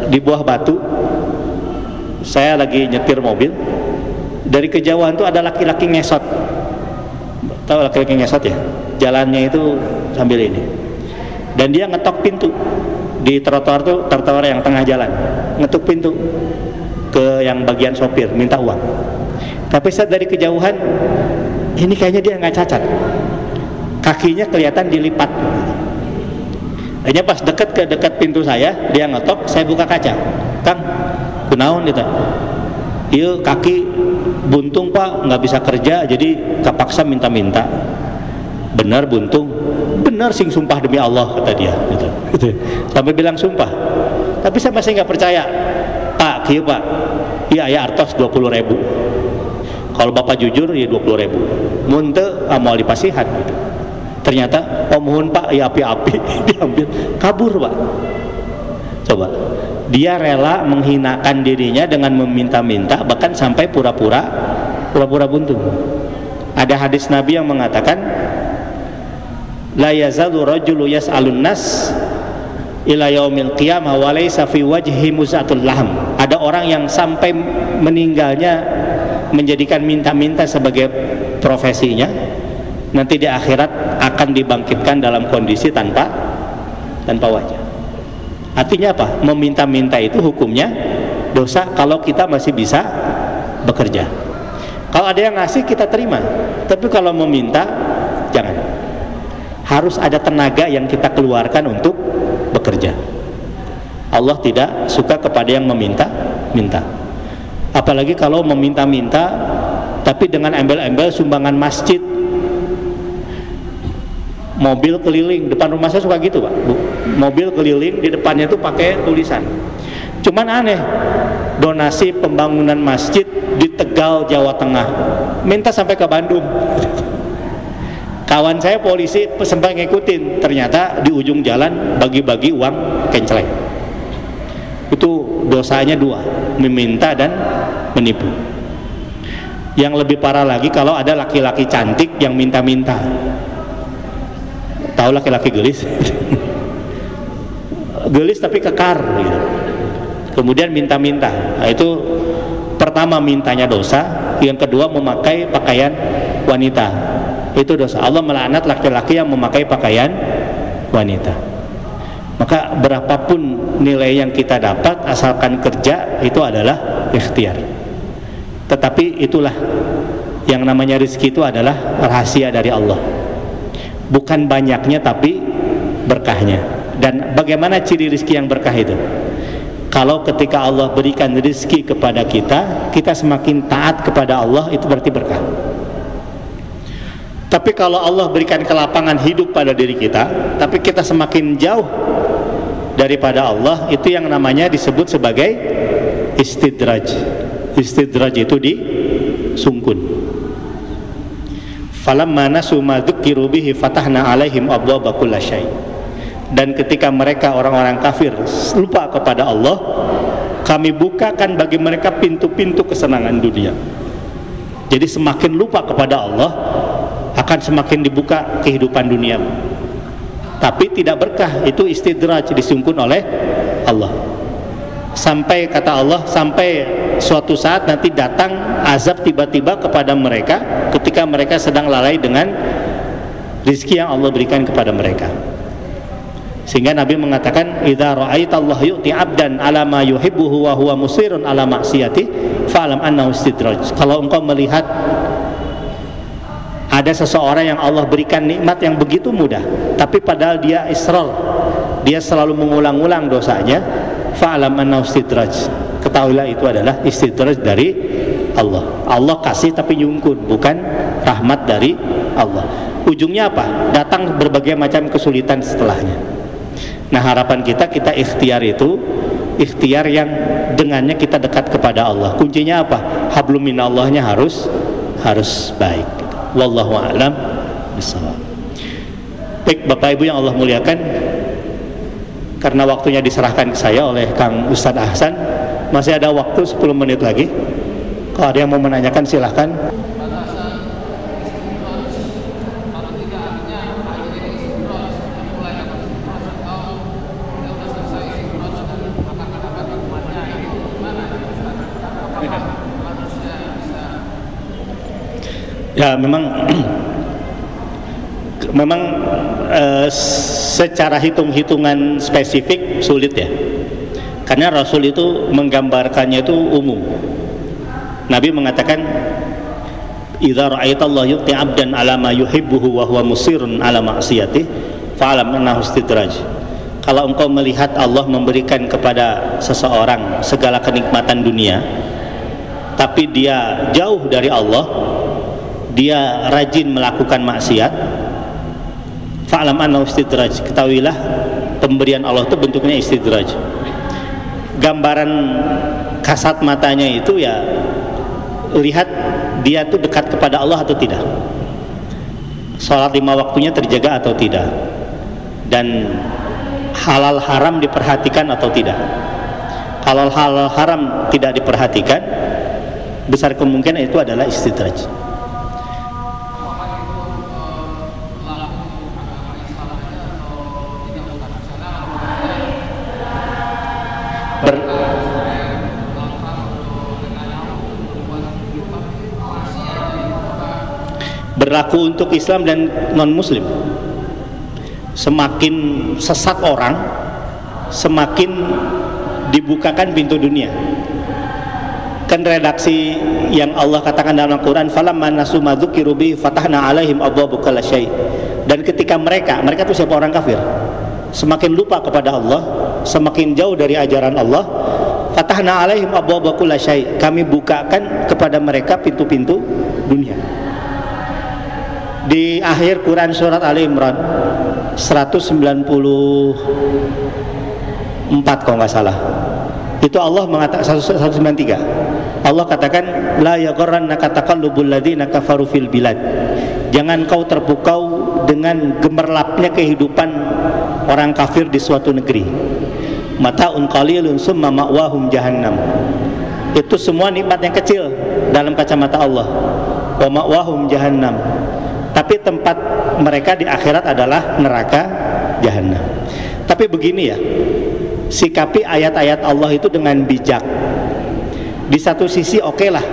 Di Buah Batu saya lagi nyetir mobil, dari kejauhan tuh ada laki-laki ngesot. Tahu laki-laki ngesot ya? Jalannya itu sambil ini, dan dia ngetok pintu di trotoar tuh, trotoar yang tengah jalan, ngetuk pintu ke yang bagian sopir, minta uang. Tapi saya dari kejauhan, ini kayaknya dia nggak cacat, kakinya kelihatan dilipat. Hanya pas dekat pintu saya, dia ngetok, saya buka kaca. Kang, kunaon itu? Iya, kaki buntung pak, nggak bisa kerja, jadi kapaksa minta-minta. Benar buntung? Benar sing, sumpah demi Allah, kata dia. Gitu. Sampai bilang sumpah. Tapi saya masih nggak percaya. Pak, kieu pak, iya ya artos 20.000. Kalau bapak jujur ya 20.000. Mun teu moal dipasihan gitu. Ternyata mohon pak, ya api-api diambil, kabur pak. Coba, dia rela menghinakan dirinya dengan meminta-minta, bahkan sampai pura-pura buntung. Ada hadis Nabi yang mengatakan, la yazalu rajulu yas'alun nas ila yaumil qiyamah wa laysa fi wajhi muzatul lahm. Ada orang yang sampai meninggalnya menjadikan minta-minta sebagai profesinya, nanti di akhirat akan dibangkitkan dalam kondisi tanpa wajah. Artinya apa? Meminta-minta itu hukumnya dosa kalau kita masih bisa bekerja. Kalau ada yang ngasih kita terima, tapi kalau meminta jangan. Harus ada tenaga yang kita keluarkan untuk bekerja. Allah tidak suka kepada yang meminta-minta. Apalagi kalau meminta-minta tapi dengan embel-embel sumbangan masjid, mobil keliling. Depan rumah saya suka gitu pak, mobil keliling, di depannya tuh pakai tulisan. Cuman aneh, donasi pembangunan masjid di Tegal, Jawa Tengah, minta sampai ke Bandung. Kawan saya polisi sempat ngikutin, ternyata di ujung jalan bagi-bagi uang kenceleng. Itu dosanya dua, meminta dan menipu. Yang lebih parah lagi kalau ada laki-laki cantik yang minta-minta. Tahu laki-laki gelis? Gelis tapi kekar gitu. Kemudian minta-minta. Nah, itu pertama mintanya dosa, yang kedua memakai pakaian wanita. Itu dosa. Allah melaknat laki-laki yang memakai pakaian wanita. Maka berapapun nilai yang kita dapat asalkan kerja, itu adalah ikhtiar. Tetapi itulah yang namanya rezeki, itu adalah rahasia dari Allah. Bukan banyaknya tapi berkahnya. Dan bagaimana ciri rezeki yang berkah itu? Kalau ketika Allah berikan rezeki kepada kita, kita semakin taat kepada Allah, itu berarti berkah. Tapi kalau Allah berikan kelapangan hidup pada diri kita, tapi kita semakin jauh daripada Allah, itu yang namanya disebut sebagai istidraj. Istidraj itu disungkun. Falamma nasu ma dzukiru bihi fatahna alaihim abwaaba kulli syai'. Dan ketika mereka orang-orang kafir lupa kepada Allah, kami bukakan bagi mereka pintu-pintu kesenangan dunia. Jadi semakin lupa kepada Allah, akan semakin dibuka kehidupan dunia. Tapi tidak berkah, itu istidraj, disungkun oleh Allah. Sampai kata Allah, sampai suatu saat nanti datang azab tiba-tiba kepada mereka ketika mereka sedang lalai dengan rezeki yang Allah berikan kepada mereka. Sehingga Nabi mengatakan, idza ra'aitallahu yu'ti 'abdan 'ala ma yuhibbuhu wa huwa musirun 'ala ma'siyati fa'lam annahu istidraj. Kalau engkau melihat ada seseorang yang Allah berikan nikmat yang begitu mudah, tapi padahal dia israr, dia selalu mengulang-ulang dosanya, fa'lam annahu istidraj, ketahuilah itu adalah istidraj dari Allah. Allah kasih tapi nyungkun, bukan rahmat dari Allah. Ujungnya apa? Datang berbagai macam kesulitan setelahnya. Nah, harapan kita ikhtiar itu ikhtiar yang dengannya kita dekat kepada Allah. Kuncinya apa? Hablum minallahnya harus baik. Wallahu a'lam bishawab. Baik, Bapak Ibu yang Allah muliakan, karena waktunya diserahkan ke saya oleh Kang Ustadz Ahsan, masih ada waktu 10 menit lagi. Kalau ada yang mau menanyakan silahkan. Ya, memang secara hitung-hitungan spesifik sulit ya, karena Rasul itu menggambarkannya itu umum. Nabi mengatakan, idza ra'aitallaha yu'ti 'abdan 'ala ma yuhibbuhu wa huwa musirrun 'ala ma'siyatihi fa'lam annahu istidraj. Kalau engkau melihat Allah memberikan kepada seseorang segala kenikmatan dunia, tapi dia jauh dari Allah, dia rajin melakukan maksiat, fa'lam annahu istidraj, ketahuilah pemberian Allah itu bentuknya istidraj. Gambaran kasat matanya itu ya, lihat dia tuh dekat kepada Allah atau tidak, sholat 5 waktunya terjaga atau tidak, dan halal haram diperhatikan atau tidak. Kalau halal haram tidak diperhatikan, besar kemungkinan itu adalah istidraj. Berlaku untuk Islam dan non-Muslim. Semakin sesat orang, semakin dibukakan pintu dunia. Kan redaksi yang Allah katakan dalam Al-Quran, falamma nasu ma dzukiru bihi fatahna alaihim abwaaba kulli syai'. Dan ketika mereka itu siapa? Orang kafir, semakin lupa kepada Allah, semakin jauh dari ajaran Allah, fatahna alaihim abwaaba kulli syai', kami bukakan kepada mereka pintu-pintu dunia. Di akhir Quran surat Ali Imran 194 kalau nggak salah, itu Allah mengatakan 193, Allah katakan la yaghurrannaka taqallubul ladzina kafaru fil bilad, jangan kau terpukau dengan gemerlapnya kehidupan orang kafir di suatu negeri. Mata'un qalilun summa ma'wahum jahannam, itu semua nikmat yang kecil dalam kacamata Allah. Wa ma'wahum jahannam, tapi tempat mereka di akhirat adalah neraka jahanam. Tapi begini ya, sikapi ayat-ayat Allah itu dengan bijak. Di satu sisi oke lah,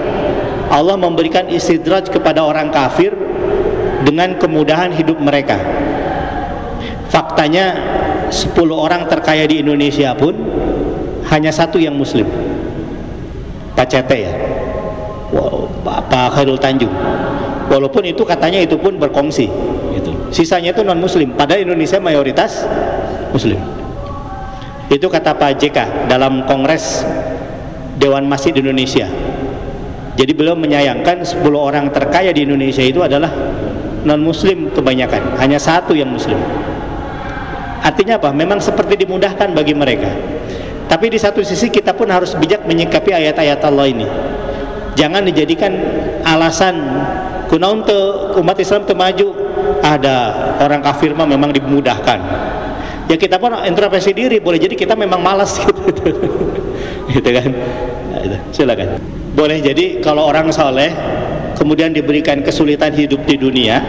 Allah memberikan istidraj kepada orang kafir dengan kemudahan hidup mereka. Faktanya 10 orang terkaya di Indonesia pun hanya 1 yang muslim, Pak Cete ya, Pak Khairul Tanjung. Walaupun itu katanya itu pun berkongsi gitu. Sisanya itu non muslim, padahal Indonesia mayoritas muslim. Itu kata Pak JK dalam Kongres Dewan Masjid Indonesia. Jadi beliau menyayangkan 10 orang terkaya di Indonesia itu adalah non muslim kebanyakan, hanya 1 yang muslim. Artinya apa? Memang seperti dimudahkan bagi mereka. Tapi di satu sisi kita pun harus bijak menyikapi ayat-ayat Allah ini. Jangan dijadikan alasan kunaun umat Islam maju, ada orang kafir mah memang dimudahkan. Ya kita pun introspeksi diri, boleh jadi kita memang malas gitu kan. Nah, itu. Silakan. Boleh jadi kalau orang soleh kemudian diberikan kesulitan hidup di dunia,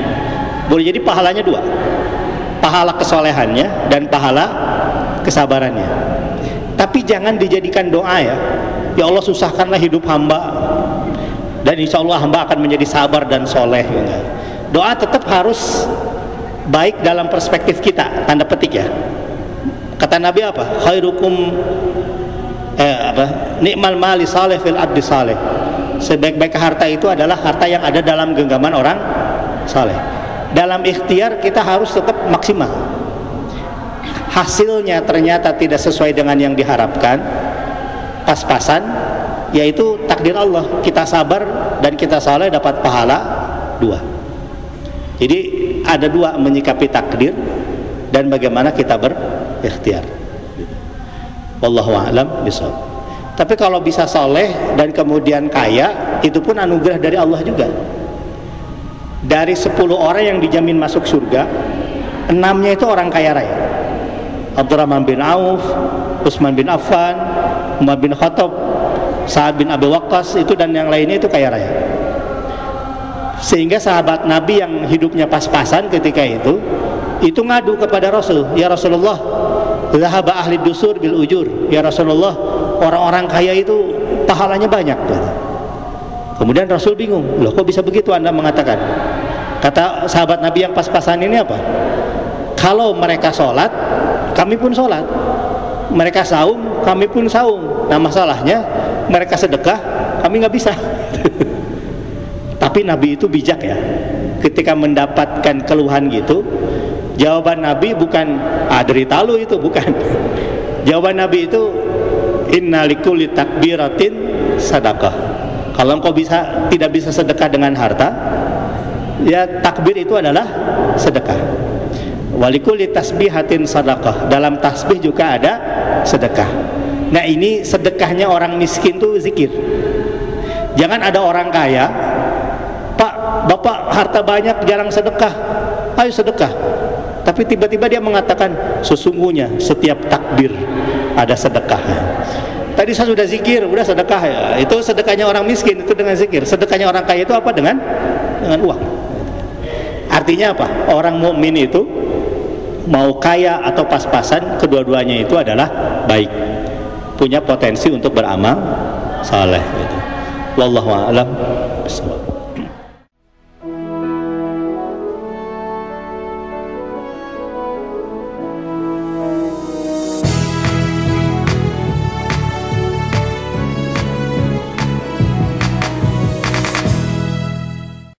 boleh jadi pahalanya 2, pahala kesolehannya dan pahala kesabarannya. Tapi jangan dijadikan doa ya Allah susahkanlah hidup hamba, dan insya Allah hamba akan menjadi sabar dan soleh. Doa tetap harus baik dalam perspektif kita, tanda petik ya. Kata Nabi apa? Khairukum nikmal mali saleh fil abdi saleh. Sebaik-baik harta itu adalah harta yang ada dalam genggaman orang saleh. Dalam ikhtiar kita harus tetap maksimal. hasilnya ternyata tidak sesuai dengan yang diharapkan, pas-pasan, yaitu takdir Allah. Kita sabar dan kita saleh dapat pahala 2. Jadi ada 2 menyikapi takdir dan bagaimana kita berikhtiar. Wallahu a'lam bishawab. Tapi kalau bisa soleh dan kemudian kaya, itu pun anugerah dari Allah juga. Dari 10 orang yang dijamin masuk surga, 6-nya itu orang kaya raya. Abdurrahman bin Auf, Utsman bin Affan, Umar bin Khattab, Sa'ad bin Abi Waqqas, itu dan yang lainnya itu kaya raya. Sehingga sahabat Nabi yang hidupnya pas-pasan ketika itu ngadu kepada Rasul, ya Rasulullah, zahaba ahli dusur bil ujur, ya Rasulullah, orang-orang kaya itu pahalanya banyak. Kemudian Rasul bingung, loh kok bisa begitu Anda mengatakan? Kata sahabat Nabi yang pas-pasan ini apa? Kalau mereka sholat, kami pun sholat. Mereka saum, kami pun saum. Nah masalahnya mereka sedekah, kami nggak bisa. Tapi Nabi itu bijak ya. Ketika mendapatkan keluhan gitu, jawaban Nabi bukan derita lu itu, bukan. Jawaban Nabi itu inna likulli takbiratin sadaqah. Kalau engkau tidak bisa sedekah dengan harta, ya takbir itu adalah sedekah. Walikulli tasbihatin sadaqah. Dalam tasbih juga ada sedekah. Nah ini sedekahnya orang miskin tuh zikir. Jangan ada orang kaya, Pak, Bapak harta banyak jarang sedekah, ayo sedekah. Tapi tiba-tiba dia mengatakan sesungguhnya setiap takbir ada sedekah. Tadi saya sudah zikir, udah sedekah ya. Itu sedekahnya orang miskin, itu dengan zikir. Sedekahnya orang kaya itu apa? Dengan uang. Artinya apa? Orang mukmin itu mau kaya atau pas-pasan, kedua-duanya itu adalah baik, punya potensi untuk beramal saleh gitu. Wallahu a'lam bishawab.